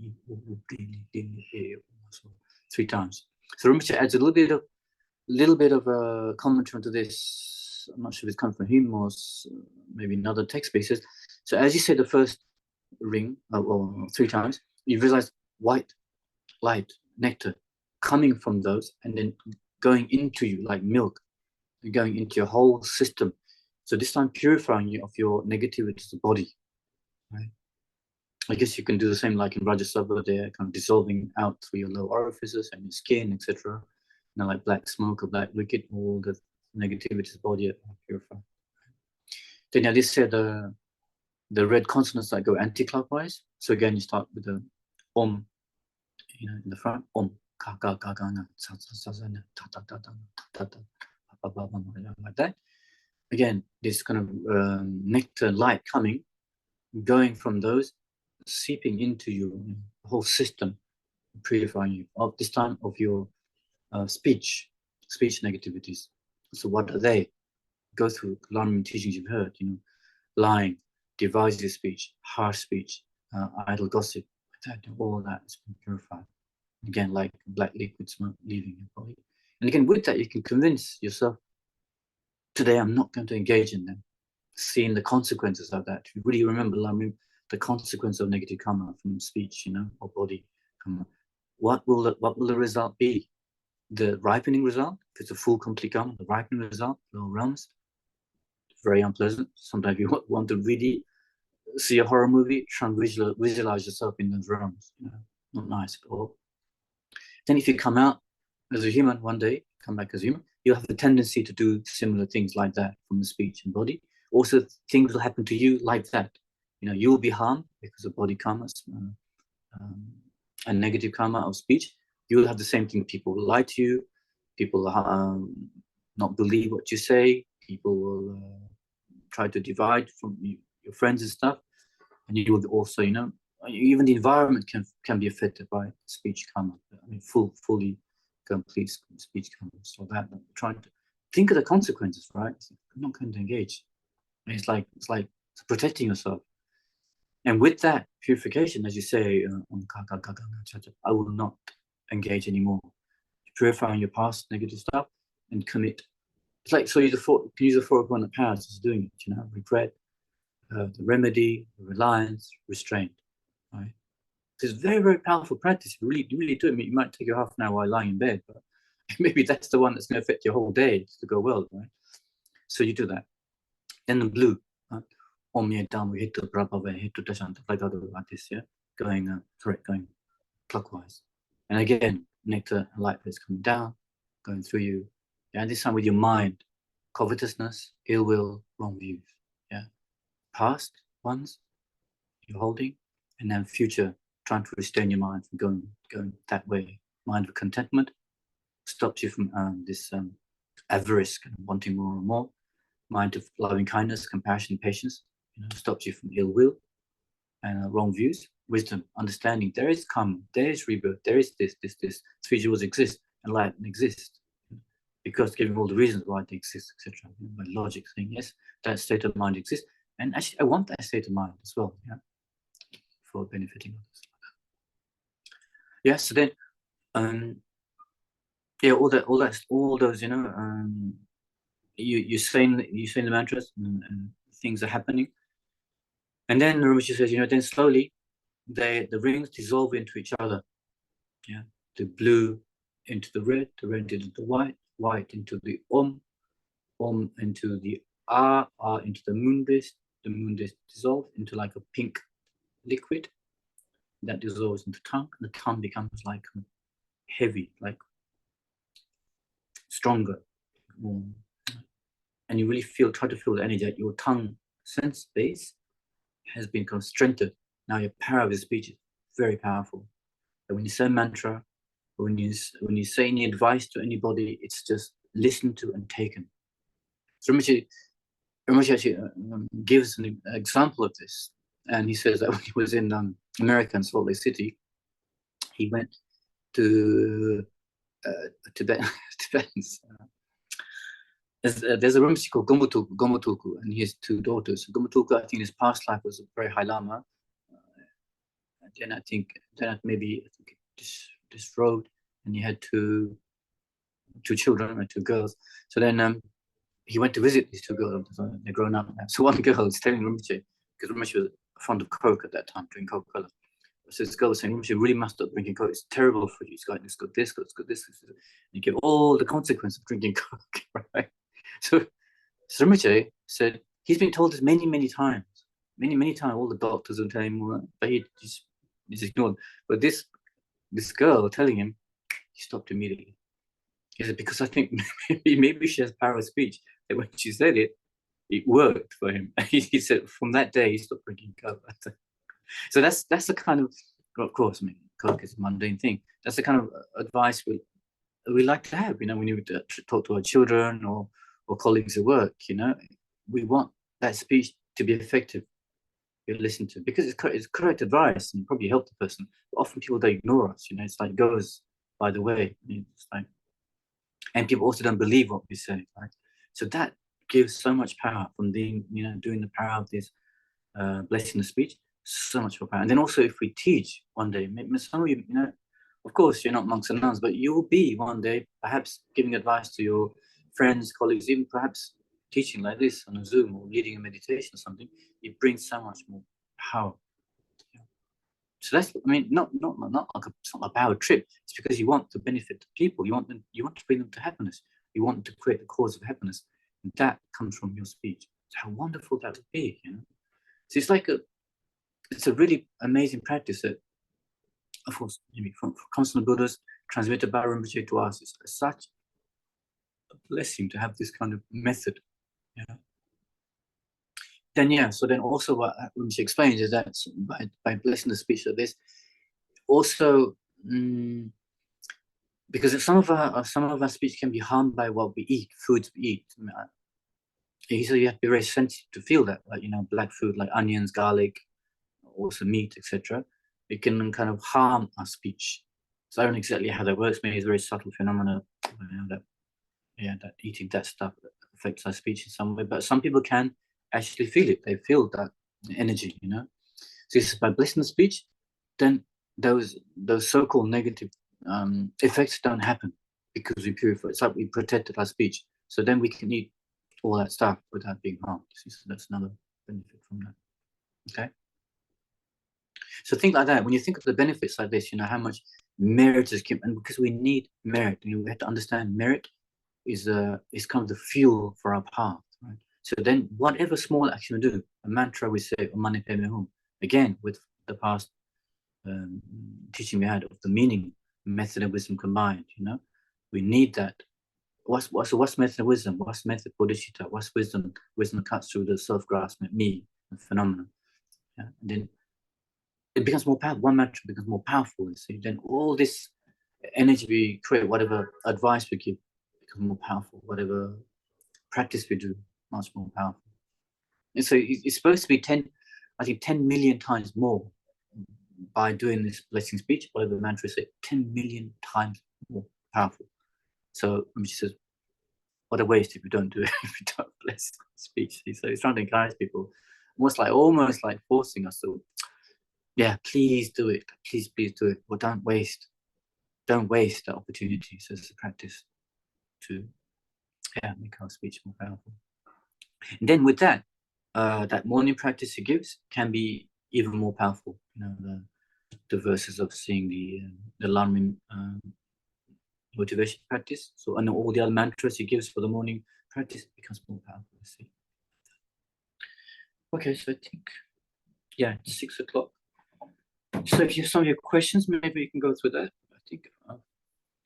di, e, so 3 times. So Rinpoche adds a little bit of a commentary to this. I'm not sure if it's come from him or maybe another text basis. So as you say the first ring, or 3 times, you realize white light, nectar, coming from those and then going into you like milk, going into your whole system. So this time purifying you of your negativity to the body. Right? I guess you can do the same like in Rajasabha, they're kind of dissolving out through your low orifices and your skin, etc. Now like black smoke or black liquid, all the negativity to the body are purified. Then I just said the red consonants that go anti-clockwise. So again, you start with the Om, in the front, Om, ka ka ka ka na, sa sa sa na, ta ta ta ta ta ta, ba ba ba ba, like that. Again, this kind of nectar light coming, going from those, seeping into your whole system, purifying you. Of this time of your speech negativities. So what are they? Go through Lama teachings you've heard, lying, divisive speech, harsh speech, idle gossip, all that has been purified. Again, like black liquid smoke leaving your body. And again, with that, you can convince yourself, today I'm not going to engage in them. Seeing the consequences of that. You really remember the consequence of negative karma from speech, or body karma. What will the result be? The ripening result, if it's a full complete karma, the ripening result, lower realms, very unpleasant. Sometimes you want to really see a horror movie, try and visualize yourself in those realms. Not nice at all. Then if you come out as a human one day, come back as a human, you'll have the tendency to do similar things like that from the speech and body. Also, things will happen to you like that. You'll be harmed because of body karma and negative karma of speech. You'll have the same thing. People will lie to you. People not believe what you say. People will try to divide from your friends and stuff. And you will also, even the environment can be affected by speech karma. I mean, fully complete speech karma. So that trying to think of the consequences, right? I'm not going to engage. And it's like protecting yourself. And with that purification, as you say, I will not engage anymore. Purifying your past negative stuff and commit. It's like, so you can use the 4 abundant powers as doing it, regret, the remedy, the reliance, restraint, right? It's very, very powerful practice. You really do it. I mean, you might take you half an hour while lying in bed, but maybe that's the one that's going to affect your whole day to go well, right? So you do that. Then the blue, right? Like this, yeah? Going clockwise. And again, nectar and light is coming down, going through you. Yeah, and this time with your mind, covetousness, ill will, wrong views. Yeah. Past ones you're holding, and then future, trying to restrain your mind from going that way. Mind of contentment stops you from this avarice, kind of wanting more and more. Mind of loving kindness, compassion, patience, stops you from ill will and wrong views. Wisdom, understanding, there is karma, there is rebirth, there is this. 3 jewels exist, enlightenment exists. Because giving all the reasons why they exist, etc. By logic saying, yes, that state of mind exists. And actually, I want that state of mind as well, for benefiting others. Yeah, so then, all those, you saying the mantras and things are happening. And then Rinpoche says, then slowly, the rings dissolve into each other. Yeah, the blue into the red into the white into the Om into the R into the moondisk dissolves into like a pink liquid that dissolves into the tongue, and the tongue becomes like heavy, like stronger, and you really try to feel the energy that your tongue sense base has been kind of strengthened. Now your power of speech is very powerful. And when you say mantra, when you say any advice to anybody, it's just listened to and taken. So Rinpoche actually gives an example of this, and he says that when he was in America in Salt Lake City, he went to Tibetans there's a Rinpoche called Gomutoku, and he has 2 daughters. So Gomutoku, I think in his past life was a very high Lama. Then I think this road, and he had two children, or 2 girls. So then he went to visit these 2 girls. They're grown up now. So one girl is telling Rinpoche, because Rinpoche was fond of Coke at that time, drinking Coca-Cola. So this girl was saying, Rinpoche, really must stop drinking Coke. It's terrible for you. It's got this, it's got this. And you give all the consequence of drinking Coke, right? So Rinpoche said, he's been told this many times. Many times, all the doctors will tell him all that, but he just ignored. But this girl telling him, he stopped immediately. He said, because I think maybe she has power of speech. And when she said it, it worked for him. He said from that day he stopped drinking Coke. So that's the kind of course, I mean, Coke is a mundane thing. That's the kind of advice we like to have, when we talk to our children or colleagues at work, we want that speech to be effective, be listened to, because it's correct advice and probably help the person. But often people, they ignore us, it's like goes by the way. It's like, and people also don't believe what we say, right? So that gives so much power from being, doing the power of this blessing of speech, so much more power. And then also if we teach one day, maybe some of you, of course you're not monks and nuns, but you will be one day perhaps giving advice to your friends, colleagues, even perhaps teaching like this on a Zoom or leading a meditation or something. It brings so much more power. So that's, not like it's not a power trip. It's because you want to benefit the people. You want to bring them to happiness. You want to create the cause of happiness, and that comes from your speech. So how wonderful that would be, So it's like it's a really amazing practice that, of course, maybe from constant Buddhas transmitted by Rinpoche to us. It's such a blessing to have this kind of method. Then so then also what Rinpoche explains is that by blessing the speech like this, also because some of our speech can be harmed by what we eat, foods we eat. He said you have to be very sensitive to feel that, like black food like onions, garlic, also meat, etc. It can kind of harm our speech. So I don't know exactly how that works. Maybe it's a very subtle phenomena, that eating that stuff affects our speech in some way. But some people can actually feel it. They feel that energy, So by blessing the speech, then those so-called negative effects don't happen because we purify. It's like we protected our speech. So then we can eat all that stuff without being harmed. So that's another benefit from that. Okay. So think like that. When you think of the benefits like this, how much merit is given, and because we need merit, we have to understand merit is kind of the fuel for our path, right? So then whatever small action we do, a mantra we say, Mani Padme Hum, again with the past teaching we had of the meaning, method and wisdom combined, we need that. What's method of wisdom? What's method bodhicitta? What's wisdom? Wisdom cuts through the self-grasp, me, the phenomenon. And then it becomes more powerful. One mantra becomes more powerful. Then all this energy we create, whatever advice we give, becomes more powerful. Whatever practice we do, much more powerful. And so it's supposed to be 10 million times more by doing this blessing speech. Whatever mantra say, 10 million times more powerful. So she says, what a waste if we don't do it, if we don't bless speech. So he's trying to encourage people, almost like forcing us to, please do it. Please do it. Or don't waste the opportunity. So it's a practice to make our speech more powerful. And then with that, that morning practice he gives can be even more powerful. The verses of seeing the Lama motivation practice. So and all the other mantras he gives for the morning practice becomes more powerful. Okay, so I think it's 6 o'clock. So if you have some of your questions, maybe you can go through that. I think I've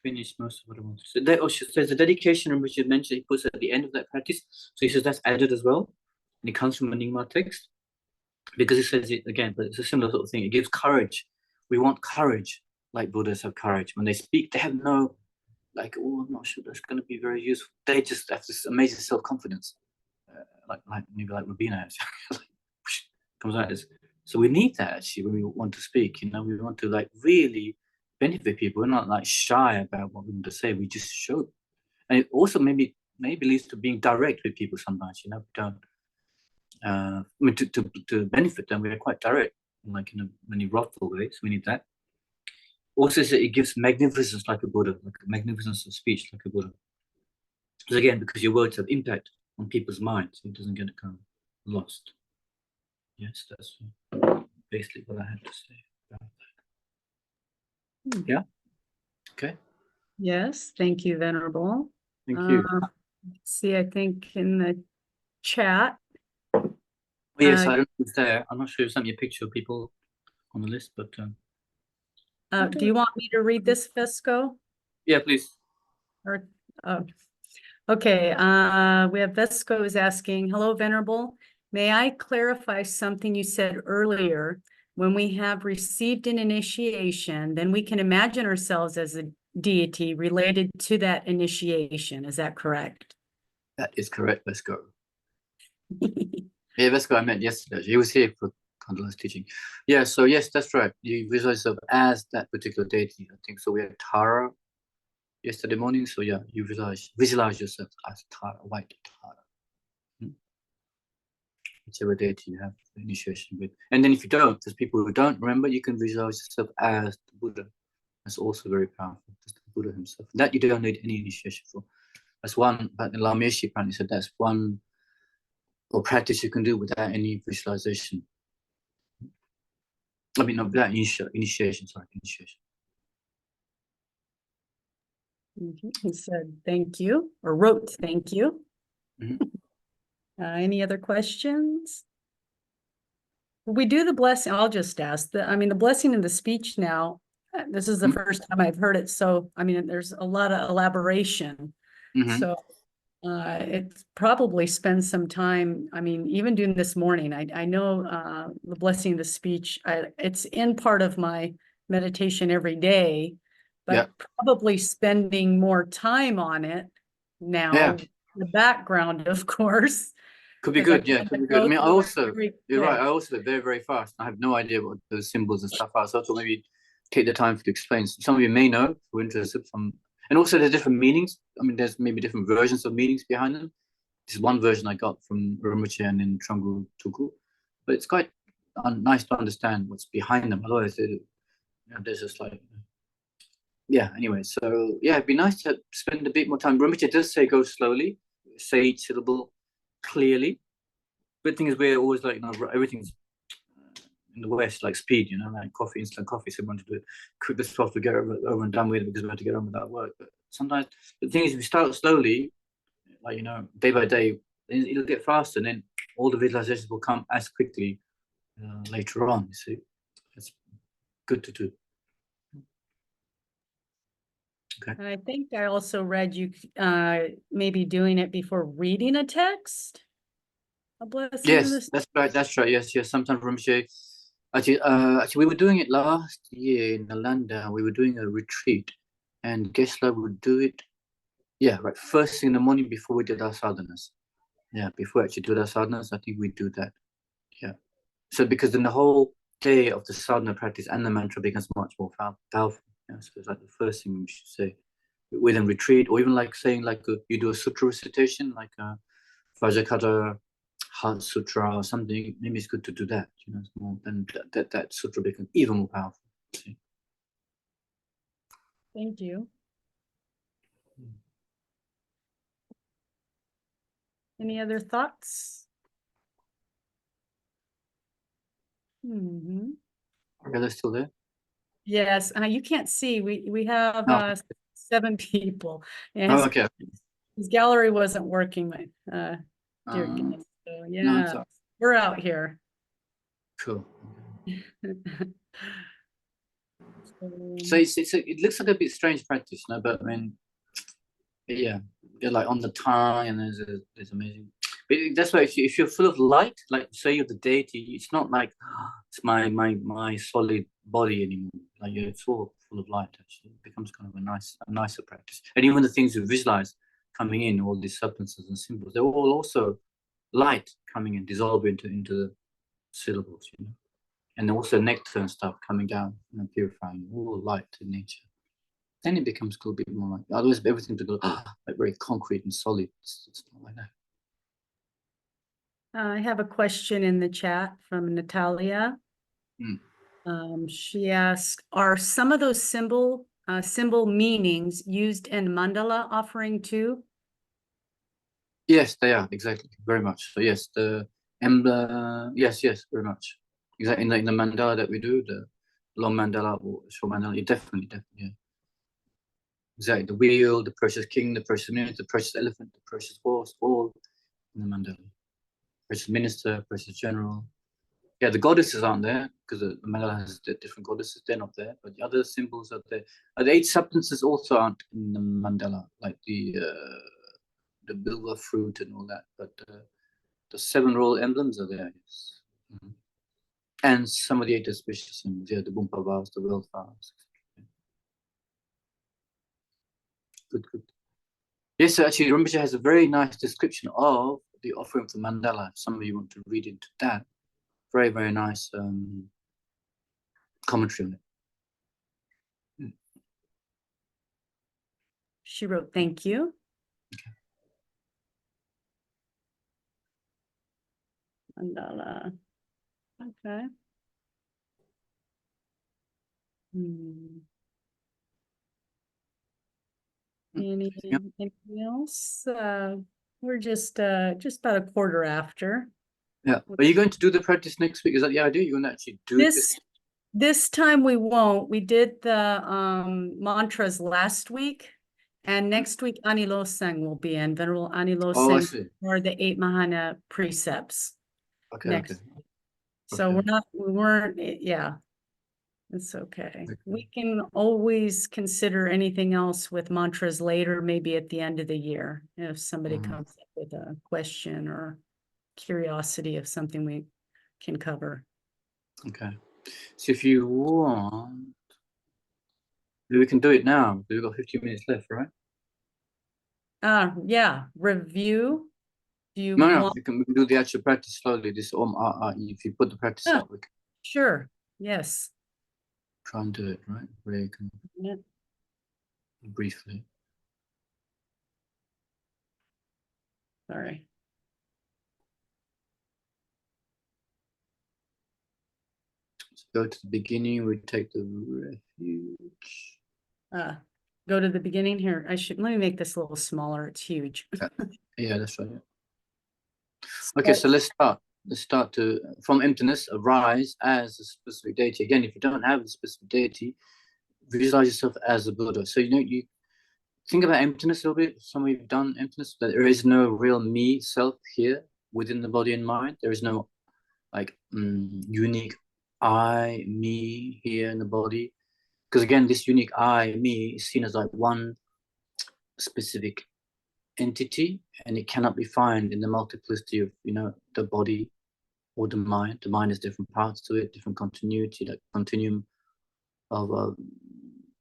finished most of what I want to say. There's a dedication in which you mentioned he puts at the end of that practice. So he says that's added as well. And it comes from a Nyingma text. Because he says it again, but it's a similar sort of thing. It gives courage. We want courage, like Buddhas have courage. When they speak, they have no, I'm not sure that's going to be very useful. They just have this amazing self-confidence. Maybe like Rubina comes out as. So we need that actually when we want to speak. We want to really benefit people. We're not shy about what we want to say. We just show. And it also maybe maybe leads to being direct with people sometimes, you know. We don't, I mean, to benefit them, we are quite direct, like in many wrathful ways. We need that. Also, it gives magnificence like a Buddha, like a magnificence of speech like a Buddha. Because again, because your words have impact on people's minds, it doesn't get kind of lost. Yes, that's basically what I had to say about that. Yeah. Okay. Yes, thank you, Venerable. Thank you. See, I think in the chat. Oh, yes, I don't know who's there. I'm not sure if you sent me a picture of people on the list, but do you want me to read this, Vesco? yeah, please. Or okay, we have Vesco is asking, hello, Venerable. May I clarify something you said earlier? When we have received an initiation, then we can imagine ourselves as a deity related to that initiation. Is that correct? That is correct. Let's go. Yeah, Vesco I met yesterday. He was here for Kandala's teaching. Yeah, so yes, that's right. You visualize yourself as that particular deity. I think so. We had Tara yesterday morning. So yeah, you visualize yourself as Tara, white Tara. Whichever deity you have the initiation with. And then if you don't, there's people who don't remember, you can visualize yourself as the Buddha. That's also very powerful. Just the Buddha himself. That you don't need any initiation for. That's one, but the Lama Zopa apparently said that's one or practice you can do without any visualization. I mean, not without initiation, sorry, initiation. He said, thank you, or wrote, thank you. Any other questions? We do the blessing. I'll just ask the blessing in the speech now. This is the first time I've heard it. So, I mean, there's a lot of elaboration. So it probably spends some time. I mean, even doing this morning, I know the blessing of the speech, it's in part of my meditation every day, but probably spending more time on it now, the background, of course. Could be good, yeah, could be good. I mean, you're right, I also very, very fast. I have no idea what those symbols and stuff are, so I thought maybe take the time to explain. Some of you may know, if you're interested, and also there's different meanings. I mean, there's maybe different versions of meanings behind them. This is one version I got from Rinpoche and in Trungul Tuku, but it's quite nice to understand what's behind them. Otherwise, there's just like, anyway, so yeah, it'd be nice to spend a bit more time. Rinpoche does say go slowly, say each syllable clearly. Good thing is we're always like, everything's in the West, like speed, like coffee, instant coffee. So we want to do it quick as possible to get over and done with because we have to get on with that work. But sometimes the thing is, if we start slowly, like, day by day, it'll get faster, and then all the visualizations will come as quickly later on. You see, it's good to do. Okay. And I think I also read you maybe doing it before reading a text. A blessing. Yes, that's right. That's right. Yes. Sometimes Rinpoche. Actually, we were doing it last year in Nalanda. We were doing a retreat, and Gesla would do it. Yeah, right. First thing in the morning before we did our sadhanas. Yeah, before we actually did our sadhanas, I think we do that. Yeah. So because then the whole day of the sadhana practice and the mantra becomes much more powerful. Yeah, so it's like the first thing we should say within retreat, or even like saying like you do a sutra recitation, like Vajrakata Heart Sutra or something. Maybe it's good to do that. It's more than that sutra becomes even more powerful. See? Thank you. Any other thoughts? Are they still there? Yes, you can't see. We have 7 people. And okay. His gallery wasn't working. Dear goodness. So yeah, we're out here. Cool. So it looks like a bit strange practice, but I mean, yeah, like on the tongue, and there's amazing. But that's why if you're full of light, like say you're the deity, it's not like it's my solid body anymore. Like it's all full of light. Actually, it becomes kind of a nicer practice. And even the things you visualize coming in, all these substances and symbols, they're all also light coming in, dissolving into the syllables, and also nectar and stuff coming down and purifying, all light in nature. then it becomes a little bit more like, otherwise everything to go like very concrete and solid. It's not like that. I have a question in the chat from Natalia. She asked, are some of those symbol meanings used in mandala offering too? Yes, they are, exactly, very much. So yes, the emblem, yes, very much. Exactly, in the mandala that we do, the long mandala or short mandala, definitely, yeah. Exactly, the wheel, the precious king, the precious minute, the precious elephant, the precious horse, all in the mandala. Precious minister, precious general. Yeah, the goddesses aren't there because the mandala has the different goddesses. They're not there, but the other symbols are there. The 8 substances also aren't in the mandala, like the bilwa fruit and all that. But the 7 royal emblems are there, yes. And some of the 8 auspicious symbols, yeah, the bumpa vows, the wealth vows. Good. Yes, so actually, Rinpoche has a very nice description of the offering of the mandala. If some of you want to read into that, very, very nice commentary on it. She wrote, thank you. Mandala. Okay. Anything else? We're just about a quarter after. Yeah. Are you going to do the practice next week? Is that the idea? You're going to actually do this time we won't. We did the mantras last week, and next week Ani Losang will be in. Venerable Ani Losang are the 8 Mahana precepts. Okay. So we weren't, yeah. It's okay. We can always consider anything else with mantras later, maybe at the end of the year, if somebody comes up with a question or curiosity of something we can cover. Okay. So if you want, we can do it now. We've got 15 minutes left, right? Yeah. Review. Do you want... we can do the actual practice slowly. This if you put the practice up, we can... Sure. Yes. Try and do it, right? Very briefly. Sorry. So go to the beginning, we take the refuge. Go to the beginning here. Let me make this a little smaller. It's huge. Yeah, that's right. Yeah. Okay, so let's start. Let's start from emptiness, arise as a specific deity. Again, if you don't have a specific deity, visualize yourself as a Buddha. So, you think about emptiness a little bit. Some of you have done emptiness, that there is no real me, self here within the body and mind. There is no like unique I, me here in the body. Because again, this unique I, me is seen as like one specific entity, and it cannot be found in the multiplicity of, the body or the mind. The mind has different parts to it, different continuity, like continuum of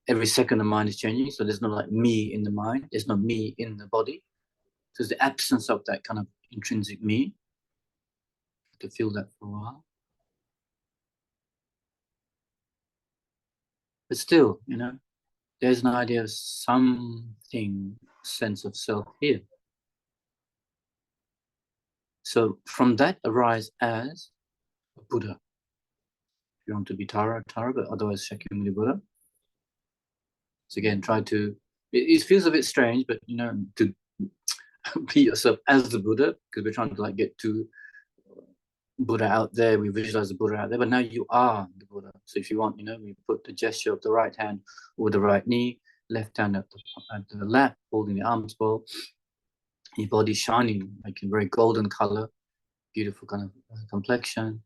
every second the mind is changing. So there's no like me in the mind, there's no me in the body. So there's the absence of that kind of intrinsic me. To feel that for a while. But still, there's an idea of something, sense of self here. So from that arise as a Buddha. If you want to be Tara, but otherwise Shakyamuni Buddha. So again, try to, it feels a bit strange, but to be yourself as the Buddha, because we're trying to like get to Buddha out there, we visualize the Buddha out there, but now you are the Buddha. So if you want, we put the gesture of the right hand over the right knee, left hand at the lap, holding the arms bowl, your body shining like a very golden color, beautiful kind of complexion.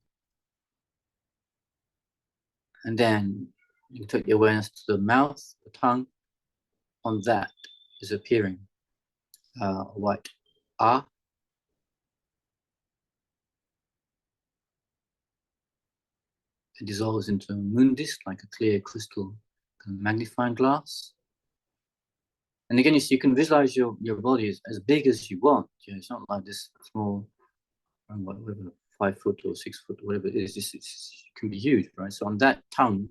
And then you take your awareness to the mouth, the tongue. On that is appearing a white ah. It dissolves into a moon disk like a clear crystal kind of magnifying glass. And again, you can visualize your body as big as you want. It's not like this small, whatever, 5 foot or 6 foot, whatever it is. It can be huge, right? So on that tongue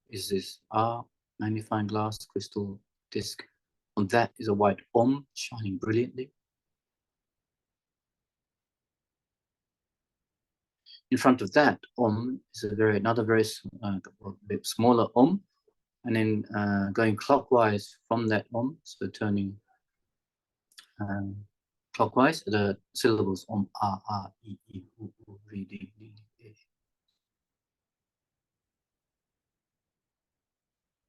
is this magnifying glass crystal disc. On that is a white Om shining brilliantly. In front of that Om is another very bit smaller Om, and then going clockwise from that Om, so turning clockwise, the syllables Om, A, I, U, Ri, Di, Li, E.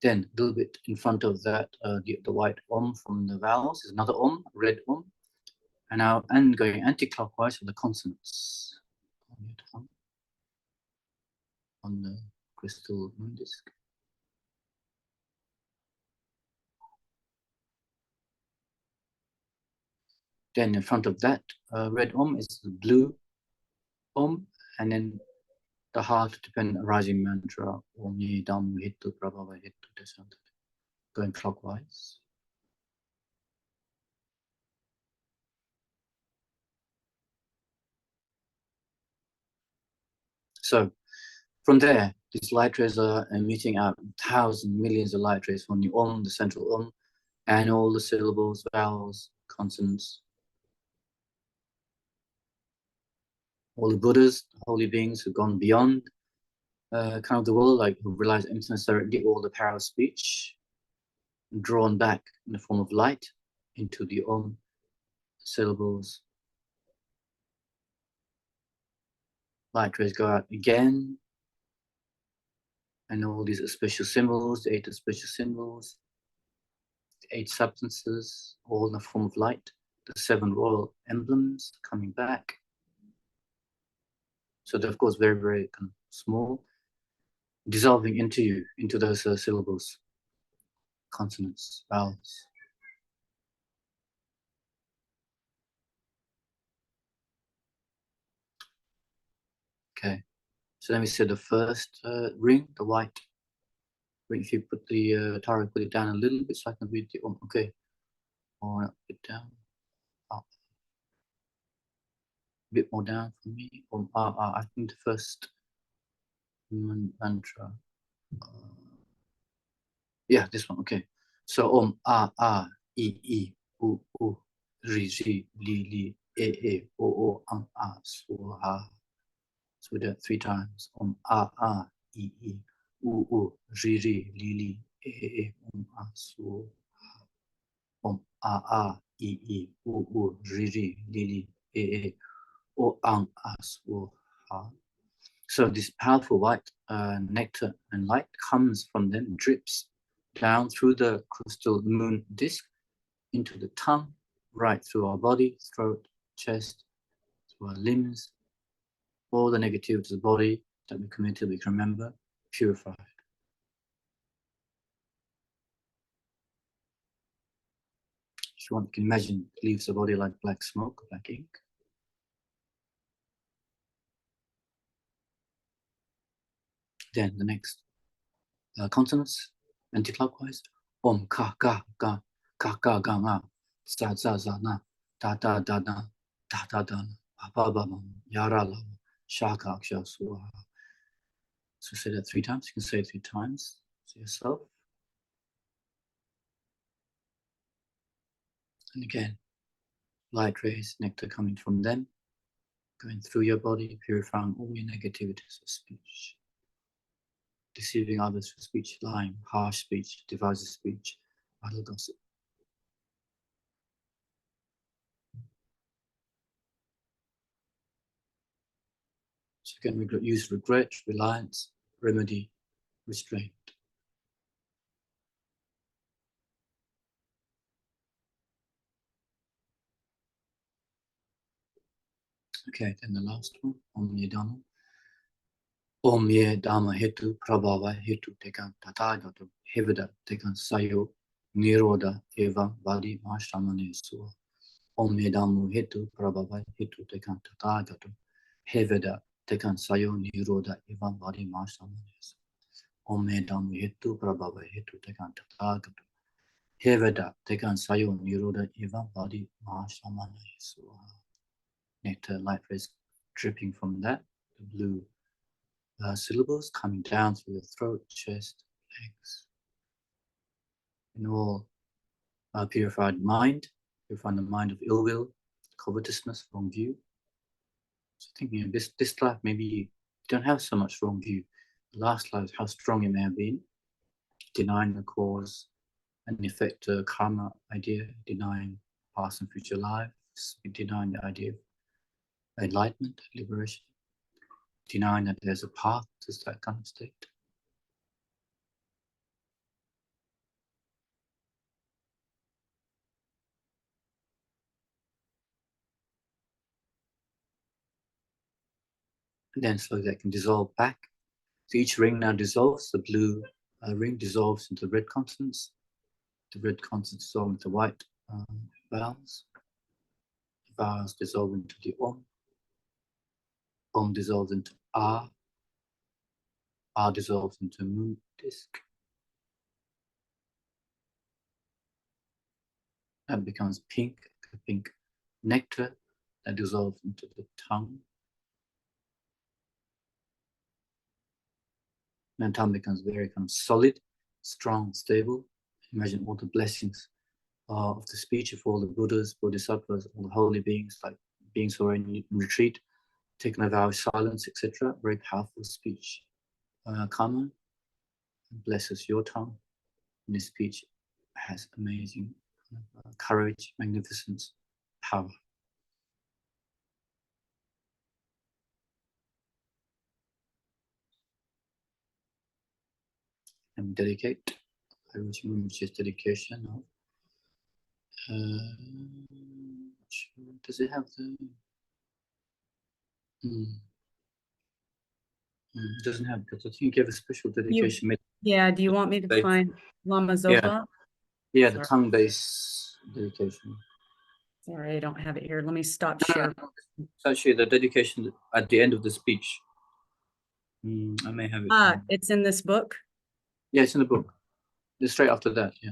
Then a little bit in front of that, the white Om from the vowels is another Om, red Om, and now going anti-clockwise for the consonants on the crystal moon disc. Then in front of that red Om is the blue Om, and then the heart dependent rising mantra Om Ye Dam Hitu Prabhava Hitu Desant, going clockwise. So from there, these light rays are emitting out thousands, millions of light rays from the Om, the central Om, and all the syllables, vowels, consonants. All the Buddhas, the holy beings who've gone beyond kind of the world, like who realize emptiness directly, all the power of speech, drawn back in the form of light into the Om syllables. Light rays go out again, and all these special symbols, the 8 special symbols, the 8 substances, all in the form of light, the 7 royal emblems coming back. So they're of course very, very kind of small, dissolving into you, into those syllables, consonants, vowels. Okay, so let me say the first ring, the white ring. If you put the Tara, put it down a little bit so I can read the Om. Okay, or a bit down, up, a bit more down for me. Om, I think the first mantra. Yeah, this one. Okay, so Om, I, I, U, Ri, Li, E, O, Swaha. So we do it 3 times. Om, I, U, Ri, Li, E, Swaha. Om, I, U, Ri, Li, E, O, Swaha. So this powerful white nectar and light comes from them, drips down through the crystal moon disc into the tongue, right through our body, throat, chest, through our limbs, all the negativities of the body that we committed, we can remember, purified. If you want, you can imagine it leaves the body like black smoke, black ink. Then the next consonants, anti-clockwise. Om ka ga ga ga ma za na da da na da na ba ba yara la shaka aksha suha. So say that 3 times. You can say it 3 times to yourself. And again, light rays, nectar coming from them, going through your body, purifying all your negativities of speech, deceiving others with speech, lying, harsh speech, divisive speech, idle gossip. So again, we use regret, reliance, remedy, restraint. Okay, then the last one, Om Ye Dhamma. Om Ye Dhamma Hetu Prabhava Hetu Tekan Tathagata Hevada Tekan Sayo Niroda Eva Vadi Mashamane Sua. Om Ye Dhamma Hetu Prabhava Hetu Tekan Tathagata Hevada Tekan Sayo Niroda Eva Vadi Mashamane Sua. Om Ye Dhamma Hetu Prabhava Hetu Tekan Tathagata Hevada Tekan Sayo Niroda Eva Vadi Mashamane Sua. Nectar light rays dripping from that, the blue syllables coming down through the throat, chest, legs, and all purified mind, purifying the mind of ill will, covetousness, wrong view. So thinking this life, maybe you don't have so much wrong view. The last life, how strong it may have been, denying the cause and effect, karma idea, denying past and future lives, denying the idea of enlightenment, liberation, denying that there's a path to that kind of state. And then slowly that can dissolve back. So each ring now dissolves. The blue ring dissolves into red consonants. The red consonants dissolve into white vowels. The vowels dissolve into the Om. Om dissolves into R. R dissolves into moon disk. That becomes pink, a pink nectar that dissolves into the tongue. And tongue becomes very solid, strong, stable. Imagine all the blessings of the speech of all the Buddhas, Bodhisattvas, all the holy beings, like beings who are in retreat, taking a vow of silence, etc. Very powerful speech. Karma blesses your tongue. And this speech has amazing courage, magnificence, power. And dedicate. Which is dedication of. Does it have the? It doesn't have, because I think you gave a special dedication. Yeah, do you want me to find Lama Zopa? Yeah, the tongue-based dedication. Sorry, I don't have it here. Let me stop sharing. It's actually the dedication at the end of the speech. I may have it. It's in this book? Yeah, it's in the book. It's straight after that, yeah.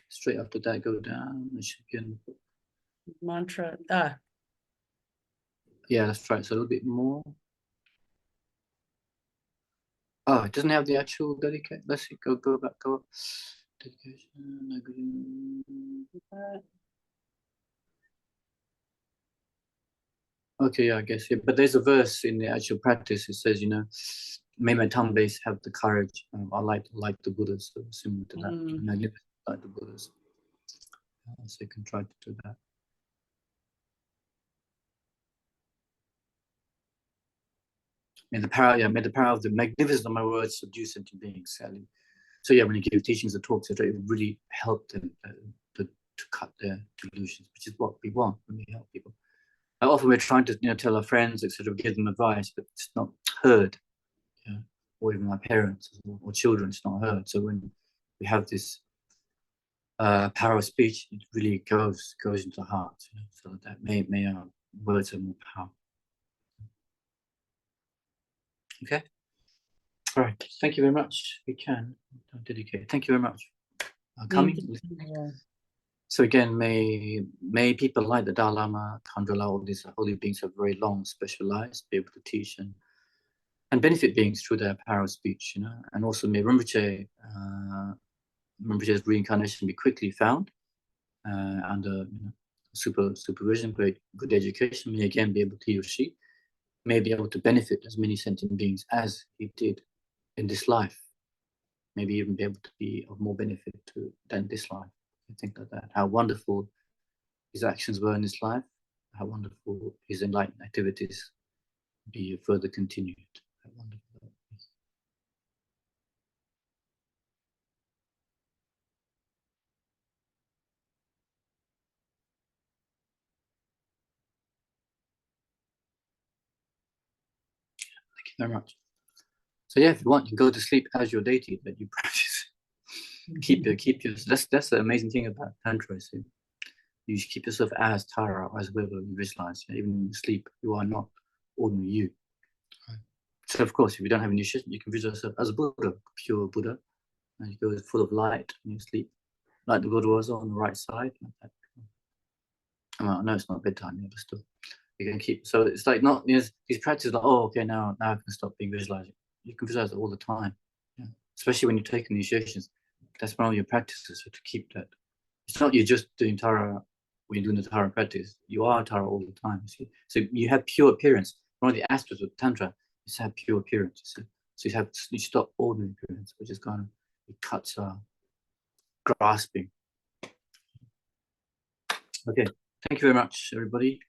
Straight after that, go down. It should be in the book. Mantra. Yeah, that's right. So a little bit more. Oh, it doesn't have the actual dedication. Let's see. Go back. Go up. Dedication. Okay, yeah, I guess. Yeah. But there's a verse in the actual practice. It says, may my tongue base have the courage. I like the Buddhas, so similar to that. And I live like the Buddhas. So you can try to do that. May the power of the magnificence of my words subdue sentient beings, Sally. So yeah, when you give teachings or talks, it really help them to cut their delusions, which is what we want when we help people. Often we're trying to tell our friends, etc., give them advice, but it's not heard. Or even our parents or children, it's not heard. So when we have this power of speech, it really goes into the heart. So that may our words have more power. Okay. All right. Thank you very much. We can dedicate. Thank you very much for coming. So again, may people like the Dalai Lama, Khandrila, all these holy beings are very long, specialized, be able to teach and benefit beings through their power of speech, and also may Rinpoche's reincarnation be quickly found under supervision, good education, may again be able to, he or she may be able to benefit as many sentient beings as he did in this life, maybe even be able to be of more benefit than this life. I think like that, how wonderful his actions were in this life, how wonderful his enlightened activities be further continued. How wonderful. Thank you very much. So yeah, if you want, you can go to sleep as your deity that you practice. keep your. That's the amazing thing about Tantra. So you should keep yourself as Tara, as whoever you visualize. Even in your sleep, you are not ordinary you. Right. So of course, if you don't have initiation, you can visualize yourself as a Buddha, pure Buddha, and you go full of light in your sleep, like the Buddha was on the right side. Like that. I know it's not bedtime yet, but still, you can keep. So it's like not these practices. Like, oh, okay, now I can stop being visualizing. You can visualize it all the time, especially when you take initiations. That's one of your practices, to keep that. It's not you're just doing Tara when you're doing the Tara practice. You are Tara all the time. See? So you have pure appearance. One of the aspects of Tantra is to have pure appearance. So you stop ordinary appearance, which is kind of, it cuts grasping. Okay, thank you very much, everybody.